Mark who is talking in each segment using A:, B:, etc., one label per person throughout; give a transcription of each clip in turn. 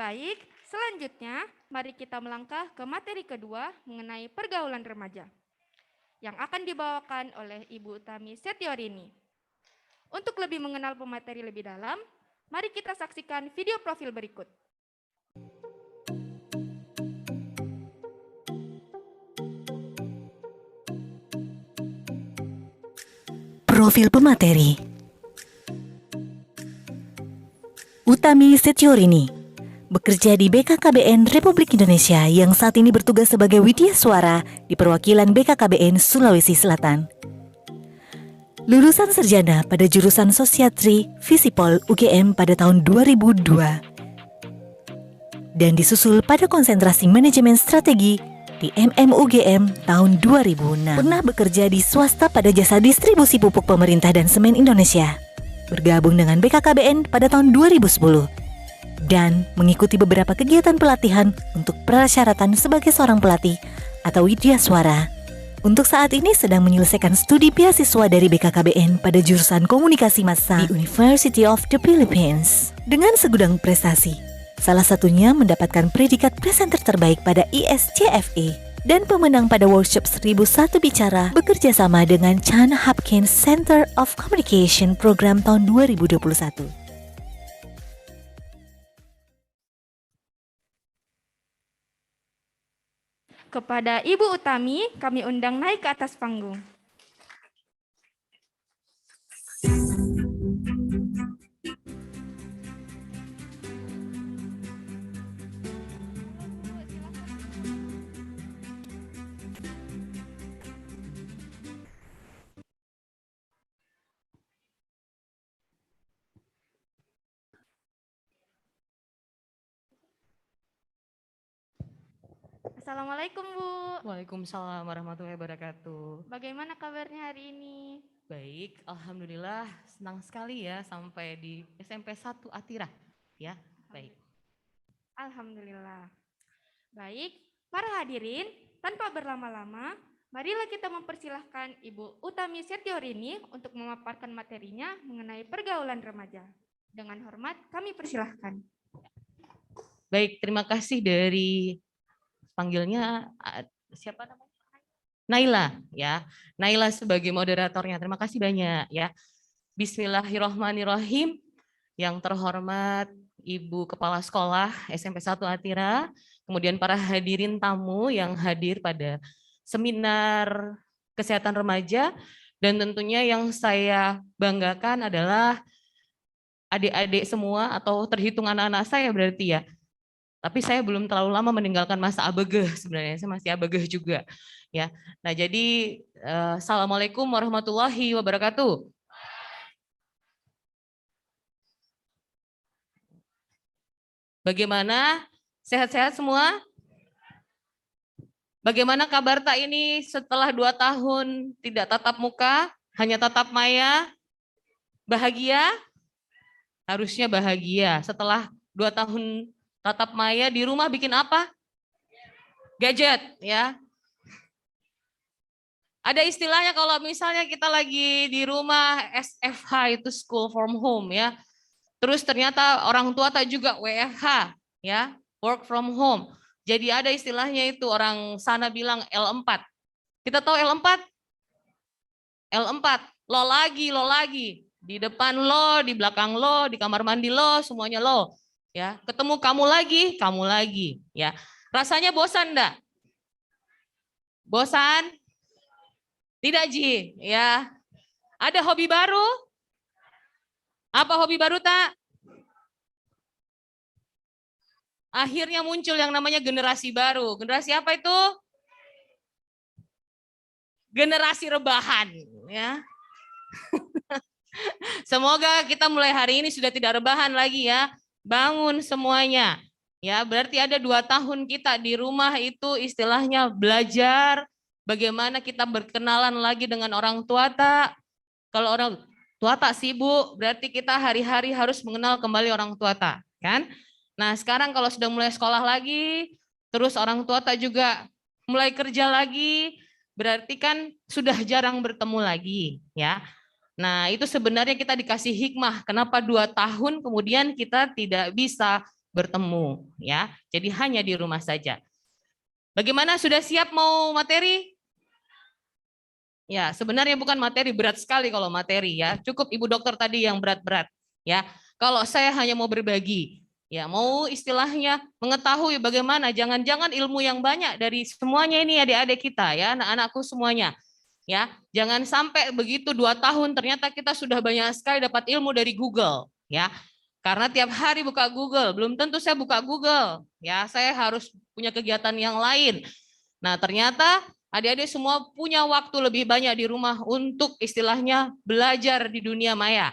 A: Baik, selanjutnya mari kita melangkah ke materi kedua mengenai pergaulan remaja yang akan dibawakan oleh Ibu Utami Setiorini. Untuk lebih mengenal pemateri lebih dalam, mari kita saksikan video profil berikut.
B: Profil pemateri. Utami Setiorini bekerja di BKKBN Republik Indonesia yang saat ini bertugas sebagai Widya Suara di perwakilan BKKBN Sulawesi Selatan. Lulusan sarjana pada jurusan Sosiatri Visipol UGM pada tahun 2002 dan disusul pada konsentrasi manajemen strategi di MMUGM tahun 2006. Pernah bekerja di swasta pada jasa distribusi pupuk pemerintah dan semen Indonesia. Bergabung dengan BKKBN pada tahun 2010 dan mengikuti beberapa kegiatan pelatihan untuk persyaratan sebagai seorang pelatih atau Widya Suara. Untuk saat ini sedang menyelesaikan studi beasiswa dari BKKBN pada jurusan komunikasi massa di University of the Philippines. Dengan segudang prestasi, salah satunya mendapatkan predikat presenter terbaik pada ISCFE dan pemenang pada workshop 1001 Bicara bekerja sama dengan Chan Hopkins Center of Communication Program tahun 2021.
A: Kepada Ibu Utami, kami undang naik ke atas panggung. Assalamualaikum Bu.
C: Waalaikumsalam warahmatullahi wabarakatuh.
A: Bagaimana kabarnya hari ini?
C: Baik, alhamdulillah senang sekali ya sampai di SMP 1 Atira. Ya, baik.
A: Alhamdulillah. Baik, para hadirin, tanpa berlama-lama, marilah kita mempersilahkan Ibu Utami Setiorini untuk memaparkan materinya mengenai pergaulan remaja. Dengan hormat, kami persilahkan.
C: Baik, terima kasih dari panggilnya siapa namanya? Naila ya. Naila sebagai moderatornya. Terima kasih banyak ya. Bismillahirrahmanirrahim. Yang terhormat Ibu Kepala Sekolah SMP 1 Atira, kemudian para hadirin tamu yang hadir pada seminar kesehatan remaja, dan tentunya yang saya banggakan adalah adik-adik semua atau terhitung anak-anak saya berarti ya. Tapi saya belum terlalu lama meninggalkan masa abegeh sebenarnya, saya masih abegeh juga. Ya, nah jadi assalamualaikum warahmatullahi wabarakatuh. Bagaimana? Sehat-sehat semua? Bagaimana kabar tak ini setelah 2 tahun tidak tatap muka, hanya tatap maya? Bahagia? Harusnya bahagia. Setelah 2 tahun tatap maya di rumah bikin apa? Gadget, ya. Ada istilahnya kalau misalnya kita lagi di rumah SFH itu school from home ya. Terus ternyata orang tua tak juga WFH ya, work from home. Jadi ada istilahnya itu orang sana bilang L4. Kita tahu L4? L4, lo lagi. Di depan lo, di belakang lo, di kamar mandi lo, semuanya lo. Ya, ketemu kamu lagi, ya. Rasanya bosan enggak? Bosan? Tidak, Ji, ya. Ada hobi baru? Apa hobi baru tak? Akhirnya muncul yang namanya generasi baru. Generasi apa itu? Generasi rebahan, ya. Semoga kita mulai hari ini sudah tidak rebahan lagi ya. Bangun semuanya. Ya, berarti ada 2 tahun kita di rumah itu istilahnya belajar bagaimana kita berkenalan lagi dengan orang tua tak. Kalau orang tua tak sibuk, berarti kita hari-hari harus mengenal kembali orang tua tak, kan? Nah, sekarang kalau sudah mulai sekolah lagi, terus orang tua tak juga mulai kerja lagi, berarti kan sudah jarang bertemu lagi, ya. Nah, itu sebenarnya kita dikasih hikmah. Kenapa 2 tahun kemudian kita tidak bisa bertemu, ya. Jadi hanya di rumah saja. Bagaimana, sudah siap mau materi? Ya, sebenarnya bukan materi berat sekali kalau materi ya. Cukup Ibu Dokter tadi yang berat-berat ya. Kalau saya hanya mau berbagi, ya mau istilahnya mengetahui bagaimana, jangan-jangan ilmu yang banyak dari semuanya ini adik-adik kita ya, anak-anakku semuanya. Ya, jangan sampai begitu 2 tahun ternyata kita sudah banyak sekali dapat ilmu dari Google ya. Karena tiap hari buka Google, belum tentu saya buka Google. Ya, saya harus punya kegiatan yang lain. Nah, ternyata adik-adik semua punya waktu lebih banyak di rumah untuk istilahnya belajar di dunia maya.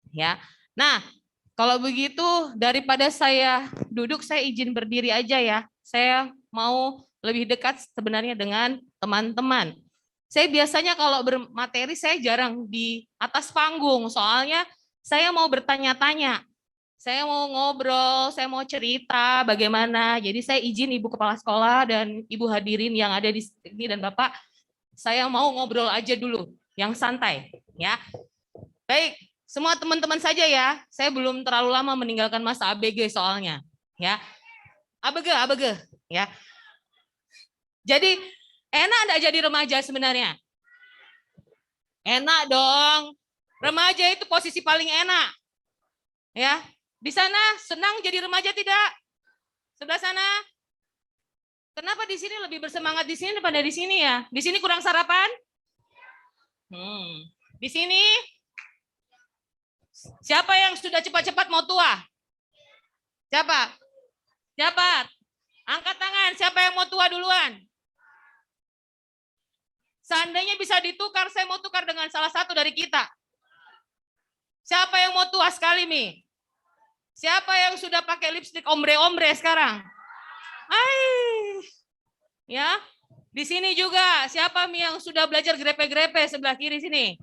C: Ya. Nah, kalau begitu daripada saya duduk, saya izin berdiri aja ya. Saya mau lebih dekat sebenarnya dengan teman-teman. Saya biasanya kalau bermateri saya jarang di atas panggung, soalnya saya mau bertanya-tanya. Saya mau ngobrol, saya mau cerita bagaimana. Jadi saya izin Ibu Kepala Sekolah dan Ibu hadirin yang ada di sini dan Bapak, saya mau ngobrol aja dulu, yang santai, ya. Baik, semua teman-teman saja ya. Saya belum terlalu lama meninggalkan masa ABG soalnya, ya. ABG, ya. Jadi enak enggak jadi remaja sebenarnya? Enak dong. Remaja itu posisi paling enak, ya. Di sana senang jadi remaja tidak? Sebelah sana? Kenapa di sini lebih bersemangat di sini daripada di sini ya? Di sini kurang sarapan? Di sini? Siapa yang sudah cepat-cepat mau tua? Siapa? Siapa? Angkat tangan, siapa yang mau tua duluan? Seandainya bisa ditukar, saya mau tukar dengan salah satu dari kita. Siapa yang mau tua sekali, Mi? Siapa yang sudah pakai lipstik ombre-ombre sekarang? Ya, di sini juga. Siapa Mi yang sudah belajar grepe-grepe sebelah kiri sini?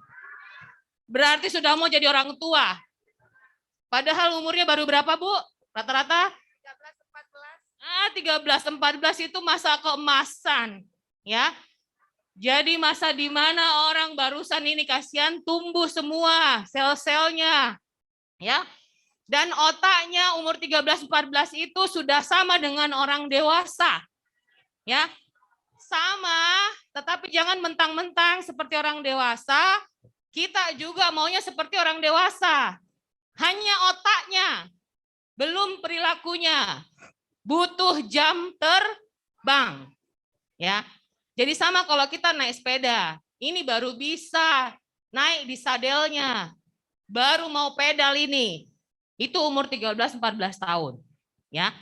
C: Berarti sudah mau jadi orang tua. Padahal umurnya baru berapa, Bu? Rata-rata? 13-14 itu masa keemasan. Ya. Jadi masa di mana orang barusan ini kasihan tumbuh semua sel-selnya. Ya. Dan otaknya umur 13-14 itu sudah sama dengan orang dewasa. Ya. Sama, tetapi jangan mentang-mentang seperti orang dewasa, kita juga maunya seperti orang dewasa. Hanya otaknya, belum perilakunya. Butuh jam terbang. Ya. Jadi sama kalau kita naik sepeda, ini baru bisa naik di sadelnya. Baru mau pedal ini. Itu umur 13-14 tahun. Ya.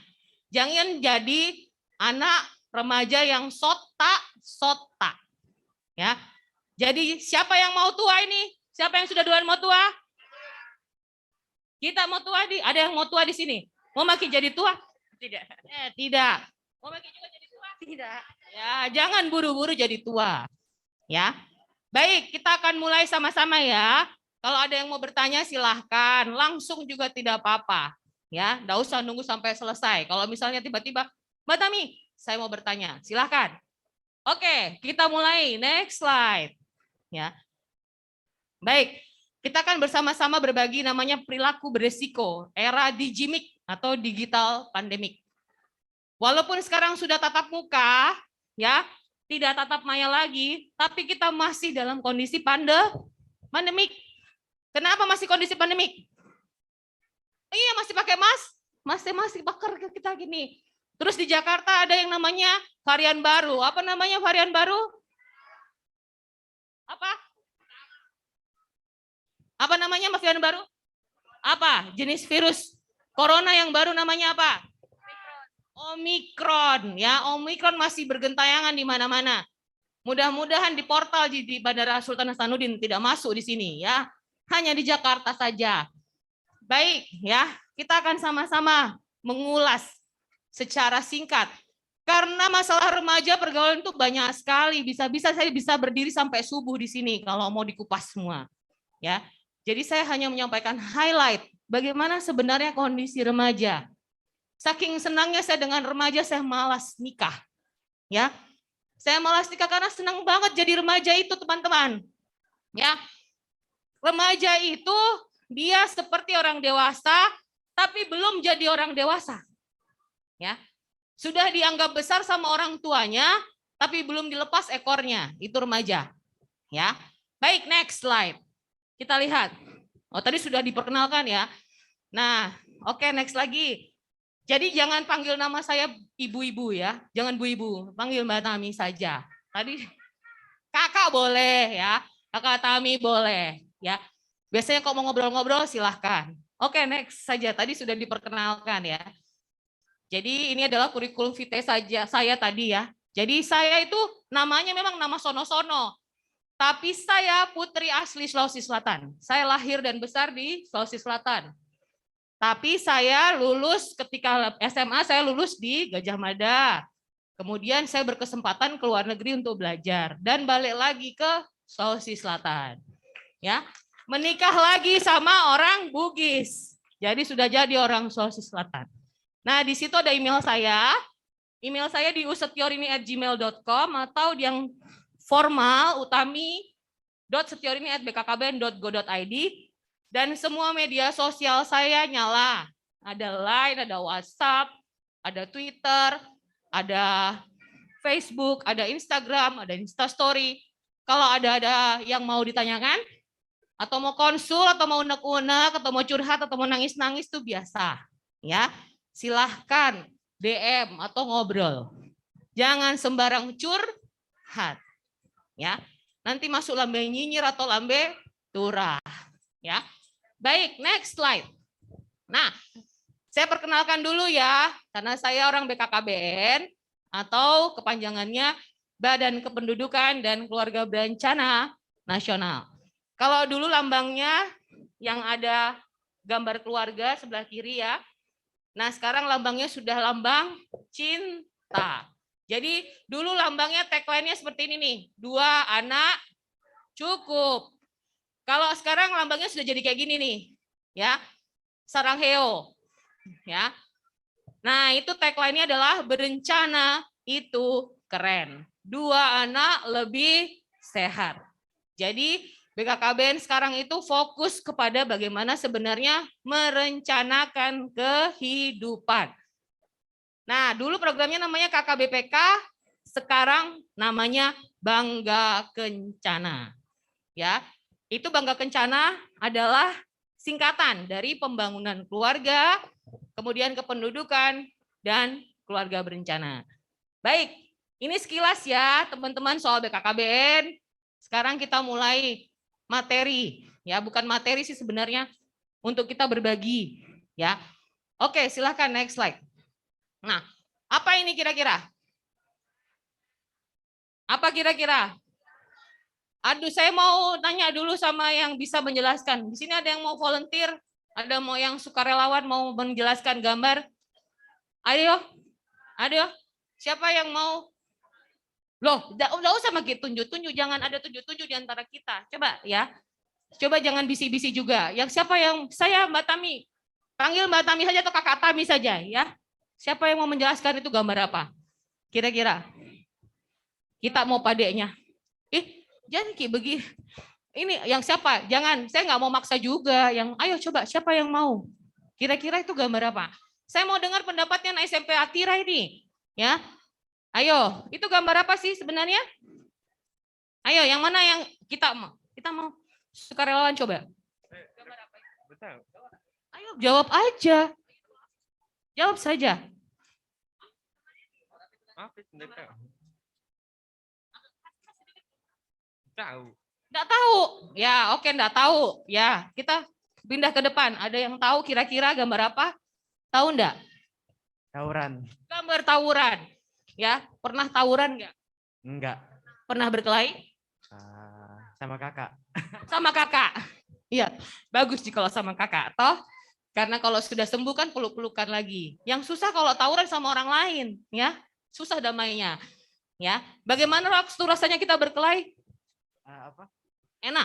C: Jangan jadi anak remaja yang sota. Ya. Jadi siapa yang mau tua ini? Siapa yang sudah duluan mau tua? Kita mau tua ada yang mau tua di sini? Mau makin jadi tua? Tidak. Tidak. Mau makin juga jadi tua? Tidak. Ya, jangan buru-buru jadi tua. Ya. Baik, kita akan mulai sama-sama ya. Kalau ada yang mau bertanya silahkan, langsung juga tidak apa-apa. Ya, enggak usah nunggu sampai selesai. Kalau misalnya tiba-tiba, Mbak Tami, saya mau bertanya, silahkan. Oke, kita mulai. Next slide. Ya. Baik, kita akan bersama-sama berbagi namanya perilaku beresiko, era digimik atau digital pandemik. Walaupun sekarang sudah tatap muka, ya, tidak tatap maya lagi, tapi kita masih dalam kondisi pandemik. Kenapa masih kondisi pandemik? Iya, masih pakai masih bakar kita gini. Terus di Jakarta ada yang namanya varian baru. Apa namanya varian baru? Apa namanya varian baru? Apa? Jenis virus corona yang baru namanya apa? Omikron. Ya, Omikron masih bergentayangan di mana-mana. Mudah-mudahan di portal di Bandara Sultan Hasanuddin tidak masuk di sini ya. Hanya di Jakarta saja. Baik, ya. Kita akan sama-sama mengulas secara singkat. Karena masalah remaja pergaulan itu banyak sekali. Bisa-bisa saya bisa berdiri sampai subuh di sini kalau mau dikupas semua. Ya. Jadi saya hanya menyampaikan highlight bagaimana sebenarnya kondisi remaja. Saking senangnya saya dengan remaja, saya malas nikah. Ya. Saya malas nikah karena senang banget jadi remaja itu, teman-teman. Ya. Remaja itu dia seperti orang dewasa, tapi belum jadi orang dewasa. Ya. Sudah dianggap besar sama orang tuanya, tapi belum dilepas ekornya, itu remaja. Ya. Baik, next slide. Kita lihat. Oh, tadi sudah diperkenalkan ya. Nah, oke, next lagi. Jadi jangan panggil nama saya ibu-ibu ya. Jangan bu-ibu, panggil Mbak Tami saja. Tadi kakak boleh ya. Kakak Tami boleh ya. Biasanya kalau mau ngobrol-ngobrol silahkan. Oke, next saja. Tadi sudah diperkenalkan ya. Jadi ini adalah kurikulum vitae saja saya tadi ya. Jadi saya itu namanya memang nama sono-sono. Tapi saya putri asli Sulawesi Selatan. Saya lahir dan besar di Sulawesi Selatan. Tapi saya lulus ketika SMA, saya lulus di Gajah Mada. Kemudian saya berkesempatan ke luar negeri untuk belajar dan balik lagi ke Sulawesi Selatan. Ya, menikah lagi sama orang Bugis. Jadi sudah jadi orang Sulawesi Selatan. Nah, di situ ada email saya. Email saya di usetiorini@gmail.com atau yang formal utami.setiorini@bkkbn.go.id, dan semua media sosial saya nyala. Ada Line, ada WhatsApp, ada Twitter, ada Facebook, ada Instagram, ada Instastory. Kalau ada yang mau ditanyakan, atau mau konsul, atau mau unek-unek, atau mau curhat, atau mau nangis-nangis itu biasa. Ya, silahkan DM atau ngobrol. Jangan sembarang curhat. Ya, nanti masuk lambe nyinyir atau lambe turah. Ya, baik, next slide. Nah, saya perkenalkan dulu ya, karena saya orang BKKBN atau kepanjangannya Badan Kependudukan dan Keluarga Berencana Nasional. Kalau dulu lambangnya yang ada gambar keluarga sebelah kiri ya. Nah, sekarang lambangnya sudah lambang cinta. Jadi dulu lambangnya tagline-nya seperti ini nih, 2 anak cukup. Kalau sekarang lambangnya sudah jadi kayak gini nih, ya, Sarangheo, ya. Nah, itu tagline-nya adalah berencana itu keren. 2 anak lebih sehat. Jadi BKKBN sekarang itu fokus kepada bagaimana sebenarnya merencanakan kehidupan. Nah, dulu programnya namanya KKBPK, sekarang namanya Bangga Kencana. Ya, itu Bangga Kencana adalah singkatan dari pembangunan keluarga, kemudian kependudukan, dan keluarga berencana. Baik, ini sekilas ya teman-teman soal BKKBN. Sekarang kita mulai materi, ya bukan materi sih sebenarnya, untuk kita berbagi. Ya, oke, silahkan next slide. Nah, apa ini kira-kira? Apa kira-kira? Aduh, saya mau tanya dulu sama yang bisa menjelaskan. Di sini ada yang mau volunteer? Ada mau yang sukarelawan mau menjelaskan gambar? Ayo, ayo. Siapa yang mau? Loh, enggak usah pakai tunjuk-tunjuk, jangan ada tunjuk-tunjuk di antara kita. Coba ya. Coba jangan bisi-bisi juga. Yang siapa yang saya Mbak Tami? Panggil Mbak Tami saja atau Kakak Tami saja ya. Siapa yang mau menjelaskan itu gambar apa? Kira-kira. Kita mau padeknya. Jangan kayak begini. Ini yang siapa? Jangan, saya nggak mau maksa juga. Yang ayo coba siapa yang mau? Kira-kira itu gambar apa? Saya mau dengar pendapatnya anak SMP Atira ini. Ya. Ayo, itu gambar apa sih sebenarnya? Ayo, yang mana yang kita mau? Kita mau sukarelawan coba. Gambar apa? Ayo jawab aja. Jawab saja. Enggak tahu. Ya, oke, enggak tahu. Ya, kita pindah ke depan. Ada yang tahu kira-kira gambar apa? Tahu enggak?
D: Tawuran.
C: Gambar tawuran. Ya, pernah tawuran enggak?
D: Enggak.
C: Pernah berkelahi?
D: Sama kakak.
C: Sama kakak. Iya, bagus sih kalau sama kakak. Toh, karena kalau sudah sembuh kan peluk-pelukan lagi. Yang susah kalau tawuran sama orang lain, ya. Susah damainya. Ya. Bagaimana waktu rasanya kita berkelahi?
D: Apa?
C: Enak.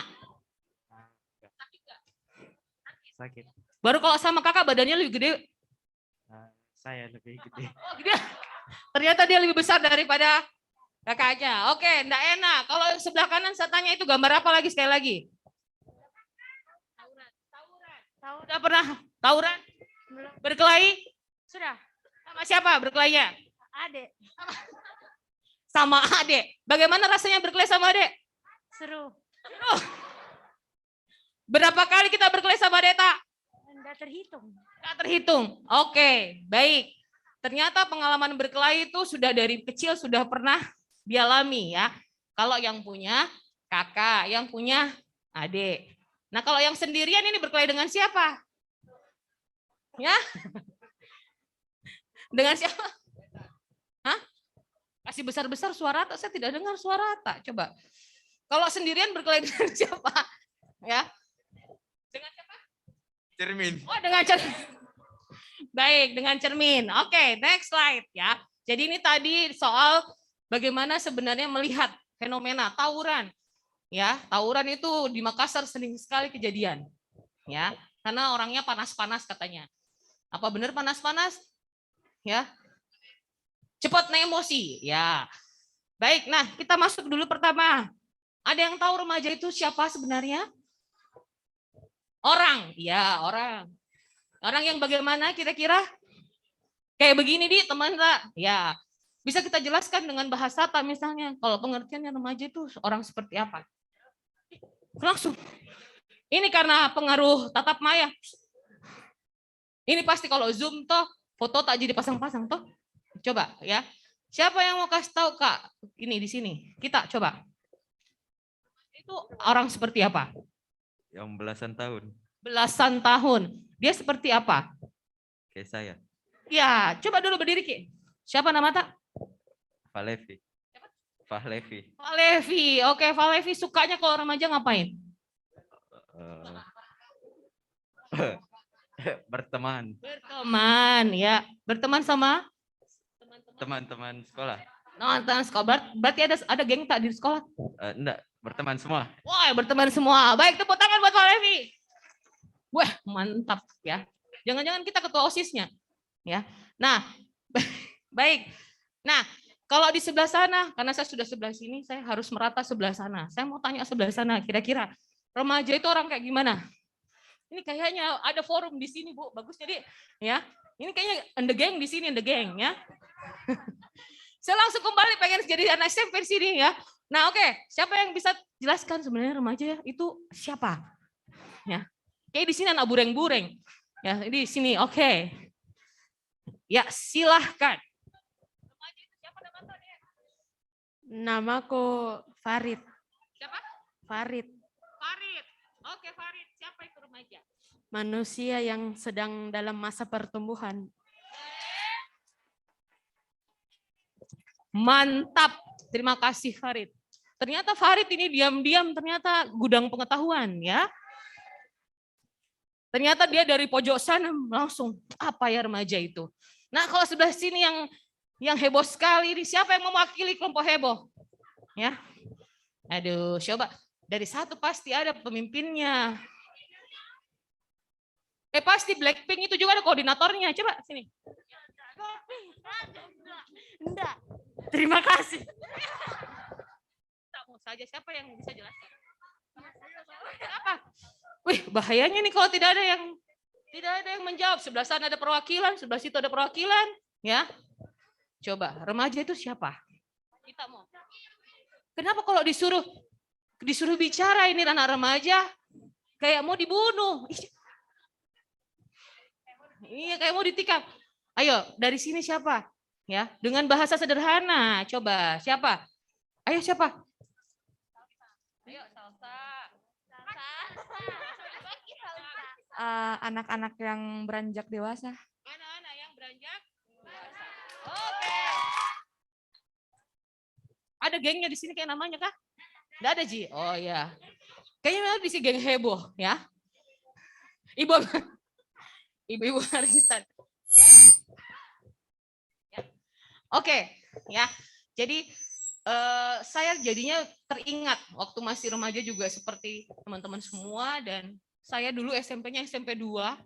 D: Sakit.
C: Baru kalau sama kakak badannya lebih gede.
D: Saya lebih gede.
C: Oh, gede. Ternyata dia lebih besar daripada kakaknya. Oke, enggak enak. Kalau sebelah kanan saya tanya itu gambar apa lagi sekali lagi? Tawuran. Sudah pernah tawuran? Berkelahi? Sudah. Sama siapa berkelainya?
E: Adek.
C: Sama adik. Bagaimana rasanya berkelahi sama adik?
E: Seru.
C: Berapa kali kita berkelahi sama adik, Tak?
E: Enggak terhitung.
C: Nggak terhitung. Oke, baik. Ternyata pengalaman berkelahi itu sudah dari kecil sudah pernah dialami ya. Kalau yang punya kakak, yang punya adik. Nah, kalau yang sendirian ini berkelahi dengan siapa? Ya? Dengan siapa? Hah? Kasih besar-besar suara tak? Saya tidak dengar suara tak. Coba. Kalau sendirian berkelahi dengan siapa? Ya. Dengan siapa?
D: Cermin.
C: Oh, dengan cermin. Baik, dengan cermin. Oke, next slide ya. Jadi ini tadi soal bagaimana sebenarnya melihat fenomena tawuran. Ya, tawuran itu di Makassar sering sekali kejadian. Ya, karena orangnya panas-panas katanya. Apa benar panas-panas? Ya. Cepat emosi. Ya. Baik, nah kita masuk dulu pertama. Ada yang tahu remaja itu siapa sebenarnya? Orang, ya orang. Orang yang bagaimana kira-kira? Kayak begini di teman tak? Ya, bisa kita jelaskan dengan bahasa tak misalnya. Kalau pengertiannya remaja itu orang seperti apa? Langsung. Ini karena pengaruh tatap maya. Ini pasti kalau zoom toh foto tak jadi pasang-pasang toh. Coba ya. Siapa yang mau kasih tahu Kak? Ini di sini. Kita coba. Itu orang seperti apa?
D: Yang belasan tahun.
C: Belasan tahun. Dia seperti apa?
D: Kayak saya.
C: Ya, coba dulu berdiri Ki. Siapa nama tak?
D: Falevi. Falevi.
C: Valevi. Oke, Valevi sukanya kalau remaja ngapain?
D: Berteman.
C: Berteman, ya. Berteman sama
D: Teman-teman sekolah.
C: nonton sekolah. Berarti ada geng tak di sekolah?
D: Enggak, berteman semua.
C: Wah, berteman semua. Baik, tepuk tangan buat Valevi. Wah, mantap ya. Jangan-jangan kita ketua OSIS-nya. Ya. Nah, baik. Nah, kalau di sebelah sana, karena saya sudah sebelah sini, saya harus merata sebelah sana. Saya mau tanya sebelah sana, kira-kira remaja itu orang kayak gimana? Ini kayaknya ada forum di sini, Bu. Bagus jadi ya. Ini kayaknya in the gang di sini, in the gang ya. Saya langsung kembali pengen jadi anak SMP di sini ya. Nah, oke. Siapa yang bisa jelaskan sebenarnya remaja itu siapa? Ya. Kayak di sini anak bureng-bureng. Ya, di sini. Oke. Ya, silahkan. Remaja itu siapa namanya?
E: Namaku Farid.
C: Siapa?
E: Farid.
C: Farid. Oke, Farid. Siapa itu remaja?
E: Manusia yang sedang dalam masa pertumbuhan.
C: Mantap. Terima kasih Farid. Ternyata Farid ini diam-diam ternyata gudang pengetahuan ya. Ternyata dia dari pojok sana langsung apa ya remaja itu. Nah, kalau sebelah sini yang heboh sekali ini siapa yang mewakili kelompok heboh? Ya. Aduh, coba dari satu pasti ada pemimpinnya. Pasti Blackpink itu juga ada koordinatornya. Coba sini.
E: Enggak. Terima kasih.
C: Tak mau saja siapa yang bisa jelaskan? Apa? Wih, bahayanya nih kalau tidak ada yang menjawab. Sebelah sana ada perwakilan, sebelah situ ada perwakilan, ya. Coba, remaja itu siapa? Kita mau. Kenapa kalau disuruh bicara ini anak remaja kayak mau dibunuh? Iya, kayak mau ditikam. Ayo, dari sini siapa? Ya, dengan bahasa sederhana. Coba, siapa? Ayo siapa? Ayo, Salsa.
A: Anak-anak yang beranjak dewasa.
C: Anak-anak yang beranjak dewasa. Oke. Ada gengnya di sini kayak namanya kah? Enggak ada, Ji. Oh iya. Kayaknya memang di sini geng heboh, ya. Ibu-ibu arisan. Ya. Oke, ya. Jadi saya jadinya teringat waktu masih remaja juga seperti teman-teman semua dan saya dulu SMP-nya SMP 2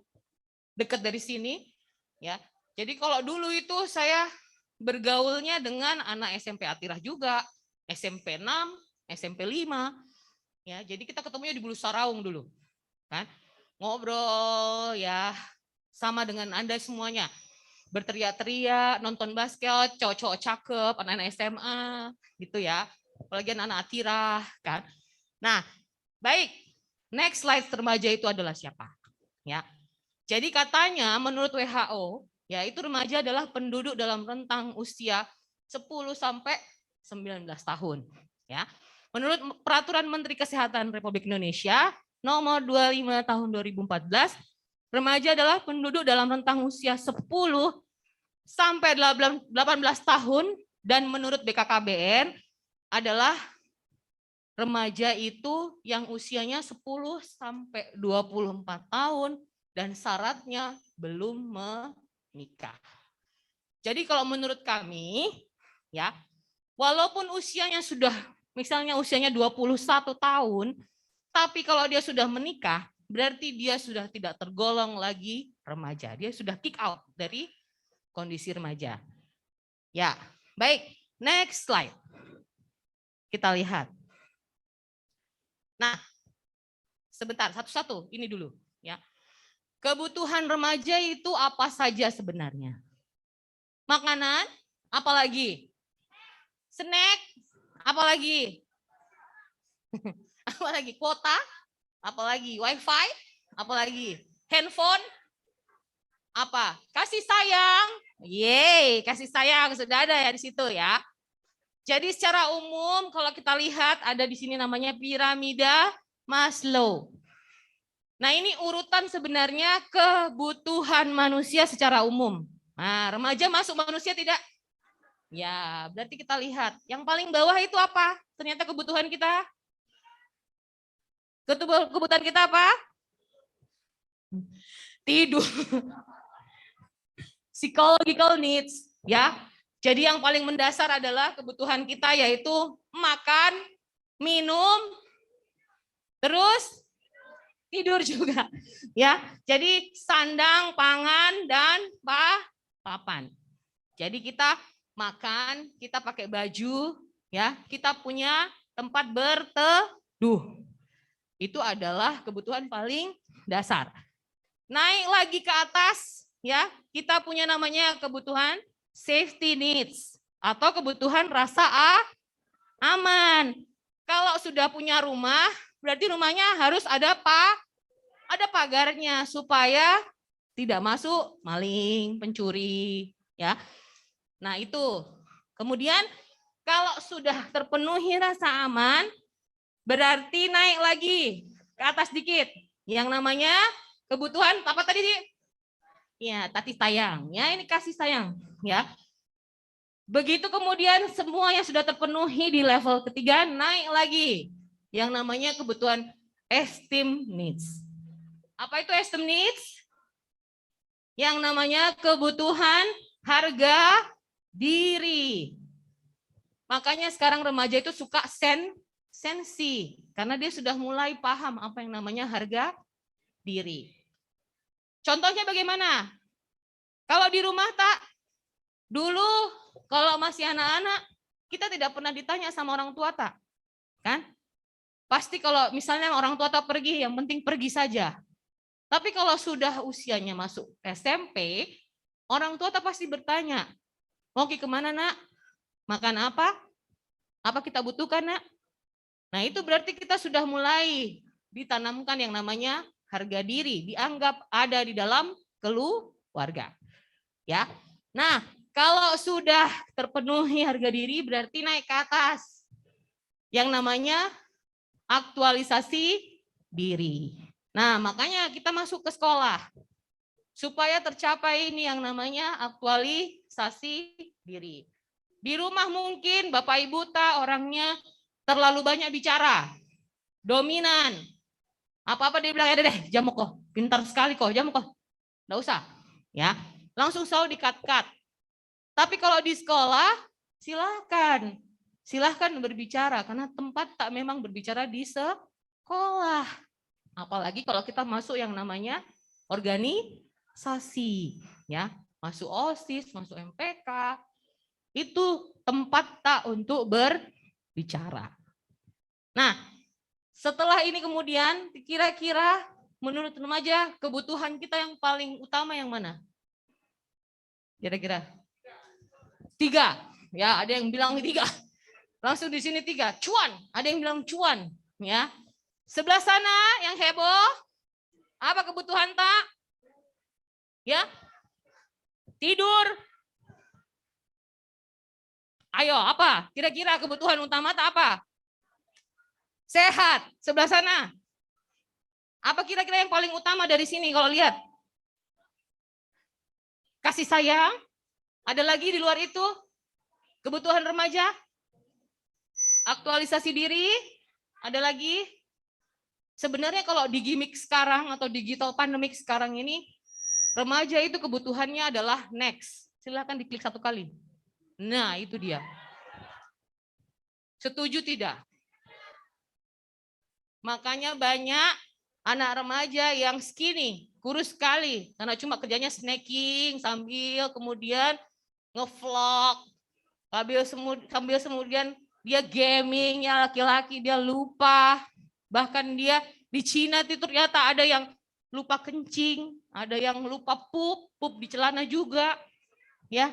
C: dekat dari sini ya. Jadi kalau dulu itu saya bergaulnya dengan anak SMP Atirah juga, SMP 6, SMP 5 ya. Jadi kita ketemunya di Bulu Saraung dulu. Kan? Ngobrol ya sama dengan Anda semuanya. berteriak-teriak, nonton basket, cowok-cowok cakep, anak-anak SMA, gitu ya. Apalagi anak-anak tirah, kan. Nah, baik. Next slide, remaja itu adalah siapa? Ya. Jadi katanya menurut WHO, ya itu remaja adalah penduduk dalam rentang usia 10 sampai 19 tahun, ya. Menurut Peraturan Menteri Kesehatan Republik Indonesia nomor 25 tahun 2014, remaja adalah penduduk dalam rentang usia 10 sampai 18 tahun, dan menurut BKKBN adalah remaja itu yang usianya 10 sampai 24 tahun dan syaratnya belum menikah. Jadi kalau menurut kami, ya, walaupun usianya sudah, misalnya usianya 21 tahun, tapi kalau dia sudah menikah, berarti dia sudah tidak tergolong lagi remaja. Dia sudah kick out dari kondisi remaja. Ya, baik. Next slide. Kita lihat. Nah, sebentar, satu-satu, ini dulu, ya. Kebutuhan remaja itu apa saja sebenarnya? Makanan, apalagi? Snack, apalagi? Apalagi? Kuota, apalagi? Wifi, apalagi? Handphone, apa? Kasih sayang. Yeay, kasih sayang sudah ada ya di situ ya. Jadi secara umum kalau kita lihat ada di sini namanya piramida Maslow. Nah, ini urutan sebenarnya kebutuhan manusia secara umum. Nah, remaja masuk manusia tidak? Ya, berarti kita lihat. Yang paling bawah itu apa? Ternyata kebutuhan kita. Kebutuhan kita apa? Tidur. Psychological needs, ya. Jadi yang paling mendasar adalah kebutuhan kita yaitu makan, minum, terus tidur juga, ya. Jadi sandang, pangan, dan papan. Jadi kita makan, kita pakai baju, ya. Kita punya tempat berteduh. Itu adalah kebutuhan paling dasar. Naik lagi ke atas, ya. Kita punya namanya kebutuhan safety needs atau kebutuhan rasa aman. Kalau sudah punya rumah, berarti rumahnya harus ada pagarnya supaya tidak masuk maling, pencuri, ya. Nah, itu. Kemudian kalau sudah terpenuhi rasa aman, berarti naik lagi ke atas dikit. Yang namanya kebutuhan apa tadi, Di? Ya, kasih sayang. Ya, ini kasih sayang, ya. Begitu kemudian semua yang sudah terpenuhi di level ketiga, naik lagi yang namanya kebutuhan esteem needs. Apa itu esteem needs? Yang namanya kebutuhan harga diri. Makanya sekarang remaja itu suka sensi karena dia sudah mulai paham apa yang namanya harga diri. Contohnya bagaimana? Kalau di rumah tak, dulu kalau masih anak-anak, kita tidak pernah ditanya sama orang tua tak, kan? Pasti kalau misalnya orang tua tak pergi, yang penting pergi saja. Tapi kalau sudah usianya masuk SMP, orang tua tak pasti bertanya, mau ke kemana nak? Makan apa? Apa kita butuhkan nak? Nah itu berarti kita sudah mulai ditanamkan yang namanya harga diri, dianggap ada di dalam keluarga. Ya. Nah, kalau sudah terpenuhi harga diri berarti naik ke atas. Yang namanya aktualisasi diri. Nah, makanya kita masuk ke sekolah. Supaya tercapai ini yang namanya aktualisasi diri. Di rumah mungkin Bapak Ibu orangnya terlalu banyak bicara. Dominan. Apa-apa dia bilang, ya deh, jamu kok. Pintar sekali kok, jamu kok. Nggak usah. Ya, langsung selalu di-cut-cut. Tapi kalau di sekolah, silahkan berbicara. Karena tempat tak memang berbicara di sekolah. Apalagi kalau kita masuk yang namanya organisasi. Ya, masuk OSIS, masuk MPK. Itu tempat tak untuk berbicara. Nah, setelah ini kemudian kira-kira menurut remaja kebutuhan kita yang paling utama yang mana? Kira-kira 3. Ya, ada yang bilang 3. Langsung di sini 3. Cuan, ada yang bilang cuan. Ya, sebelah sana yang heboh, apa kebutuhan tak? Ya, tidur. Ayo, apa? Kira-kira kebutuhan utama tak apa? Sehat. Sebelah sana. Apa kira-kira yang paling utama dari sini kalau lihat? Kasih sayang. Ada lagi di luar itu? Kebutuhan remaja? Aktualisasi diri? Ada lagi? Sebenarnya kalau di gimmick sekarang atau digital pandemic sekarang ini, remaja itu kebutuhannya adalah next. Silahkan diklik 1 kali. Nah, itu dia. Setuju tidak? Makanya banyak anak remaja yang skinny, kurus sekali, karena cuma kerjanya snacking sambil kemudian ngevlog, sambil kemudian dia gaming, ya laki-laki dia lupa. Bahkan dia di Cina itu ternyata ada yang lupa kencing, ada yang lupa pup di celana juga, ya.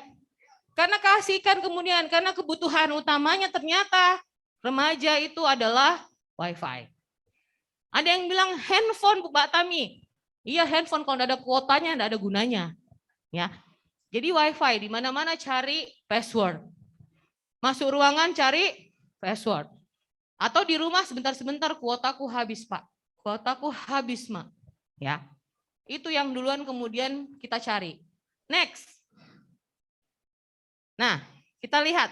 C: Karena kasihkan kemudian, karena kebutuhan utamanya ternyata remaja itu adalah WiFi. Ada yang bilang handphone, Bu Mbak Tami. Iya, handphone kalau tidak ada kuotanya tidak ada gunanya. Ya. Jadi WiFi di mana-mana cari password. Masuk ruangan cari password. Atau di rumah sebentar-sebentar kuotaku habis, Pak. Kuotaku habis, Mak. Ya. Itu yang duluan kemudian kita cari. Next. Nah, kita lihat.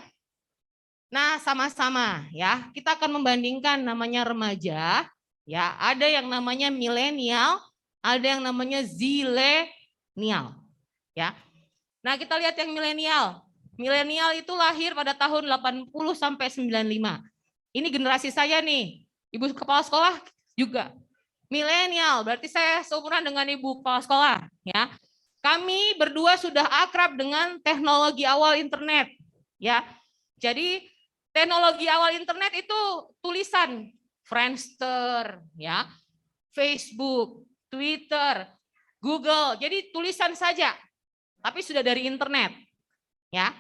C: Nah, sama-sama ya. Kita akan membandingkan namanya remaja, ya. Ada yang namanya milenial, ada yang namanya zilenial, ya. Nah, kita lihat yang milenial. Milenial itu lahir pada tahun 80 sampai 95. Ini generasi saya nih. Ibu kepala sekolah juga. Milenial, berarti saya seumuran dengan ibu kepala sekolah, ya. Kami berdua sudah akrab dengan teknologi awal internet, ya. Jadi teknologi awal internet itu tulisan, Friendster, ya, Facebook, Twitter, Google. Jadi tulisan saja, tapi sudah dari internet, ya.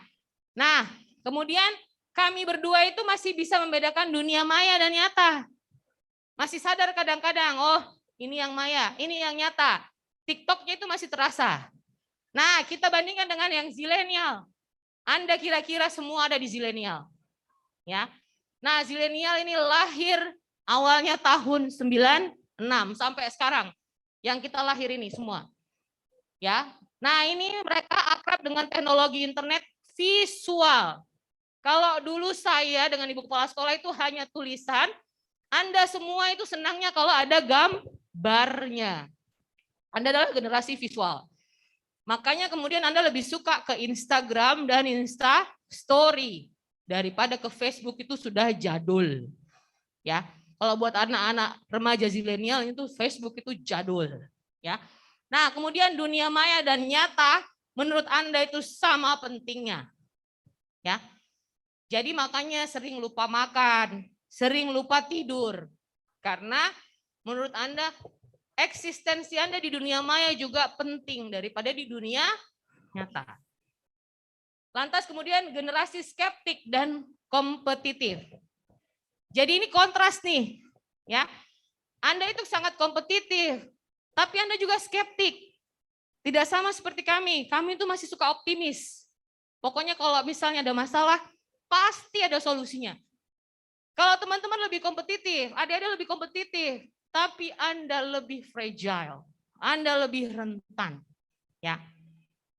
C: Nah, kemudian kami berdua itu masih bisa membedakan dunia maya dan nyata. Masih sadar kadang-kadang, oh ini yang maya, ini yang nyata. TikToknya itu masih terasa. Nah, kita bandingkan dengan yang zilenial. Anda kira-kira semua ada di zilenial. Ya. Nah, zilenial ini lahir awalnya tahun 96 sampai sekarang. Yang kita lahir ini semua. Ya. Nah, ini mereka akrab dengan teknologi internet visual. Kalau dulu saya dengan ibu kepala sekolah itu hanya tulisan, Anda semua itu senangnya kalau ada gambarnya. Anda adalah generasi visual. Makanya kemudian Anda lebih suka ke Instagram dan Insta Story daripada ke Facebook, itu sudah jadul. Ya, kalau buat anak-anak remaja zilenial itu Facebook itu jadul. Ya. Nah, kemudian dunia maya dan nyata menurut Anda itu sama pentingnya. Ya. Jadi makanya sering lupa makan, sering lupa tidur. Karena menurut Anda eksistensi Anda di dunia maya juga penting daripada di dunia nyata. Lantas kemudian generasi skeptik dan kompetitif. Jadi ini kontras nih, ya. Anda itu sangat kompetitif, tapi Anda juga skeptik. Tidak sama seperti kami. Kami itu masih suka optimis. Pokoknya kalau misalnya ada masalah, pasti ada solusinya. Kalau teman-teman lebih kompetitif, adik-adik lebih kompetitif, tapi Anda lebih fragile, Anda lebih rentan. Ya.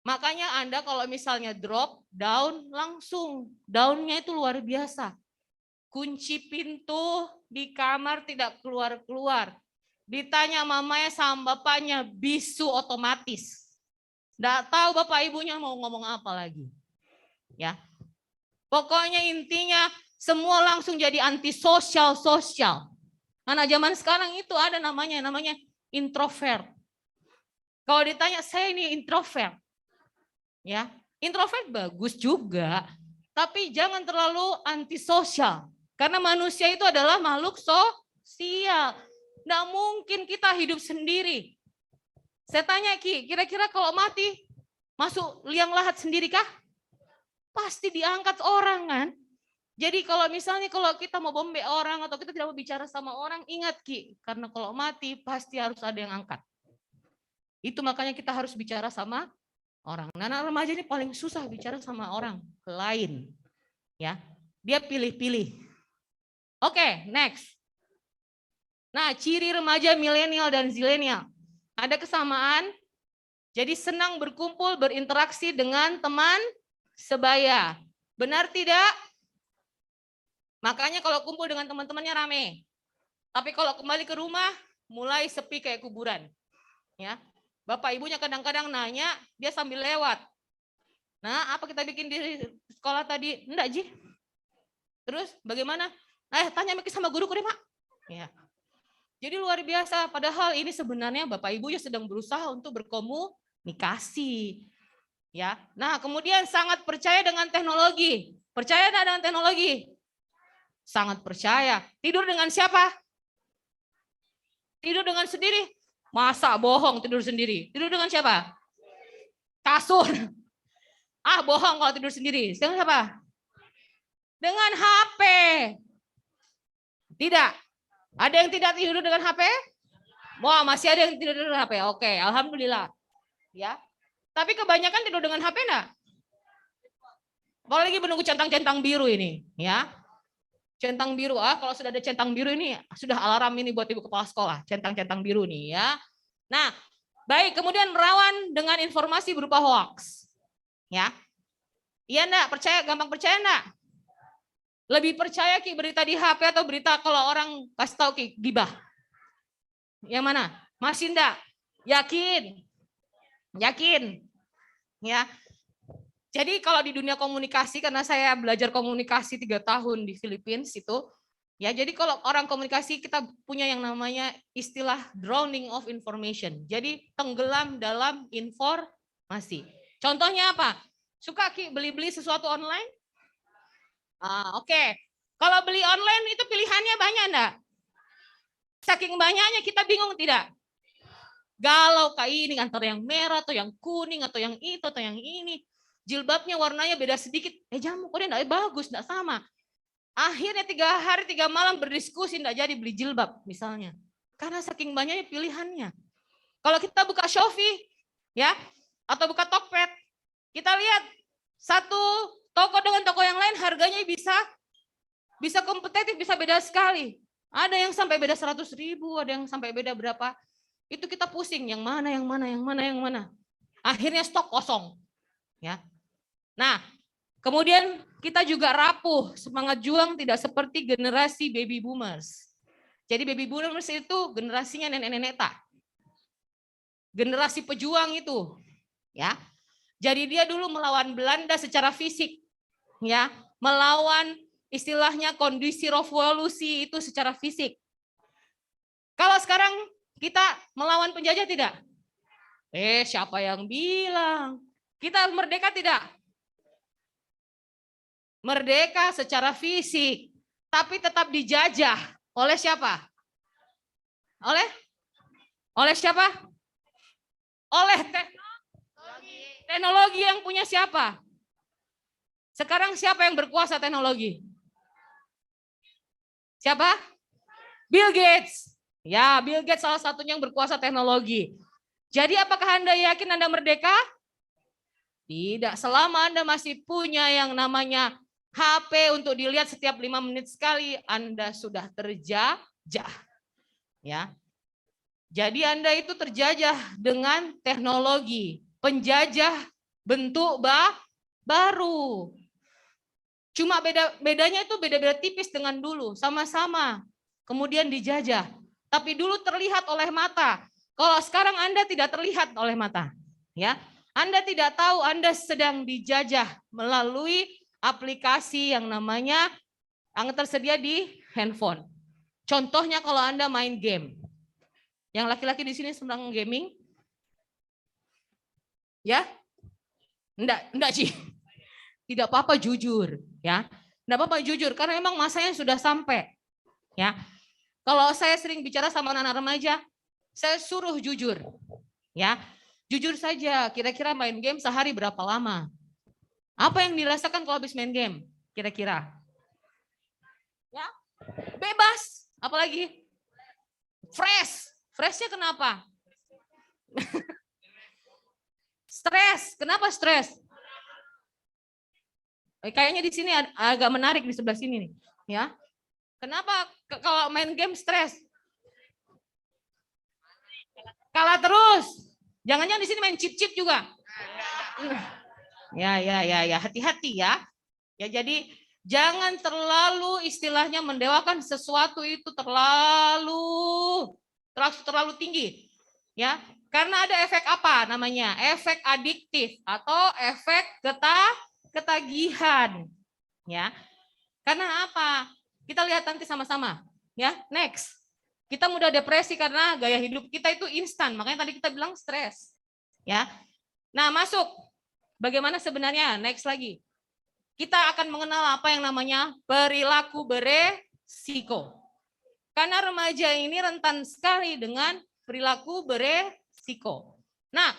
C: Makanya Anda kalau misalnya drop down, langsung down-nya itu luar biasa. Kunci pintu di kamar tidak keluar-keluar. Ditanya mamanya sama bapaknya, bisu otomatis. Nggak tahu bapak ibunya mau ngomong apa lagi. Ya. Pokoknya intinya semua langsung jadi antisosial. Anak zaman sekarang itu ada namanya introvert. Kalau ditanya saya ini introvert, ya introvert bagus juga, tapi jangan terlalu antisosial. Karena manusia itu adalah makhluk sosial. Nggak mungkin kita hidup sendiri. Saya tanya Ki, kira-kira kalau mati Masuk liang lahat sendiri kah? Pasti diangkat orang kan? Jadi kalau misalnya kalau kita mau bombe orang atau kita tidak mau bicara sama orang, ingat Ki, karena kalau mati pasti harus ada yang angkat. Itu makanya kita harus bicara sama orang. Nah, anak remaja ini paling susah bicara sama orang lain. Ya, dia pilih-pilih. Oke, next. Nah, ciri remaja milenial dan zilenial. Ada kesamaan, jadi senang berkumpul, berinteraksi dengan teman sebaya. Benar tidak? Makanya kalau kumpul dengan teman-temannya rame. Tapi kalau kembali ke rumah, mulai sepi kayak kuburan. Ya, bapak ibunya kadang-kadang nanya, dia sambil lewat. Nah, apa kita bikin di sekolah tadi? Enggak, Ji. Terus bagaimana? Tanya sama guruku deh, Pak. Ya. Jadi luar biasa, padahal ini sebenarnya bapak ibunya sedang berusaha untuk berkomunikasi. Ya. Nah, kemudian sangat percaya dengan teknologi. Percaya enggak dengan teknologi? Sangat percaya. Tidur dengan siapa? Tidur dengan sendiri? Masa bohong tidur sendiri? Tidur dengan siapa? Kasur. Bohong kalau tidur sendiri. Dengan siapa? Dengan HP. Tidak. Ada yang tidak tidur dengan HP? Wah, masih ada yang tidur dengan HP. Oke, alhamdulillah. Ya. Tapi kebanyakan tidur dengan HP enggak? Apalagi menunggu centang-centang biru ini, ya. Centang biru, kalau sudah ada centang biru ini sudah alarm ini buat ibu kepala sekolah, centang-centang biru nih ya. Nah, baik, kemudian rawan dengan informasi berupa hoax. Ya. Iya enggak? Percaya, gampang percaya enggak? Lebih percaya Ki berita di HP atau berita kalau orang kasih tahu Ki gibah? Yang mana? Masih enggak? Yakin? Yakin? Ya. Jadi kalau di dunia komunikasi, karena saya belajar komunikasi 3 tahun di Filipina itu, ya jadi kalau orang komunikasi kita punya yang namanya istilah drowning of information. Jadi tenggelam dalam informasi. Contohnya apa? Suka Ki beli-beli sesuatu online? Oke. Kalau beli online itu pilihannya banyak enggak? Saking banyaknya kita bingung tidak? Galau kayak ini antara yang merah atau yang kuning atau yang itu atau yang ini. Jilbabnya warnanya beda sedikit. Jamu kok dia enggak bagus, enggak sama. Akhirnya 3 hari 3 malam berdiskusi enggak jadi beli jilbab misalnya. Karena saking banyaknya pilihannya. Kalau kita buka Shopee ya atau buka Tokped, kita lihat satu toko dengan toko yang lain harganya bisa kompetitif, bisa beda sekali. Ada yang sampai beda 100.000, ada yang sampai beda berapa. Itu kita pusing yang mana. Akhirnya stok kosong. Ya. Nah, kemudian kita juga rapuh, semangat juang tidak seperti generasi baby boomers. Jadi baby boomers itu generasinya nenek-nenek tak. Generasi pejuang itu, ya. Jadi dia dulu melawan Belanda secara fisik, ya, melawan istilahnya kondisi revolusi itu secara fisik. Kalau sekarang kita melawan penjajah tidak? Siapa yang bilang? Kita merdeka tidak? Merdeka secara fisik, tapi tetap dijajah oleh siapa? Oleh siapa? Oleh teknologi yang punya siapa? Sekarang siapa yang berkuasa teknologi? Siapa? Bill Gates. Ya, Bill Gates salah satunya yang berkuasa teknologi. Jadi apakah Anda yakin Anda merdeka? Tidak, selama Anda masih punya yang namanya HP untuk dilihat setiap 5 menit sekali, Anda sudah terjajah. Ya. Jadi Anda itu terjajah dengan teknologi, penjajah bentuk baru. Cuma bedanya itu beda-beda tipis dengan dulu, sama-sama. Kemudian dijajah. Tapi dulu terlihat oleh mata. Kalau sekarang Anda tidak terlihat oleh mata. Ya. Anda tidak tahu Anda sedang dijajah melalui aplikasi yang namanya yang tersedia di handphone. Contohnya kalau Anda main game. Yang laki-laki di sini sedang gaming? Ya? Enggak Ci. Tidak apa-apa jujur, ya. Enggak apa-apa jujur karena memang masanya sudah sampai. Ya. Kalau saya sering bicara sama anak-anak remaja, saya suruh jujur. Ya. Jujur saja, kira-kira main game sehari berapa lama? Apa yang dirasakan kalau habis main game? Kira-kira? Ya, bebas. Apalagi? Fresh. Freshnya kenapa? Stres. Kenapa stres? Kayaknya di sini agak menarik di sebelah sini nih. Ya, kenapa kalau main game stres? Kalah terus. Jangan-jangan di sini main cheat juga. Ya, hati-hati ya. Ya, jadi jangan terlalu istilahnya mendewakan sesuatu itu terlalu tinggi. Ya, karena ada efek apa namanya? Efek adiktif atau efek ketagihan. Ya. Karena apa? Kita lihat nanti sama-sama. Ya, next. Kita mudah depresi karena gaya hidup kita itu instan. Makanya tadi kita bilang stres. Ya. Nah, masuk. Bagaimana sebenarnya? Next lagi. Kita akan mengenal apa yang namanya perilaku beresiko. Karena remaja ini rentan sekali dengan perilaku beresiko. Nah,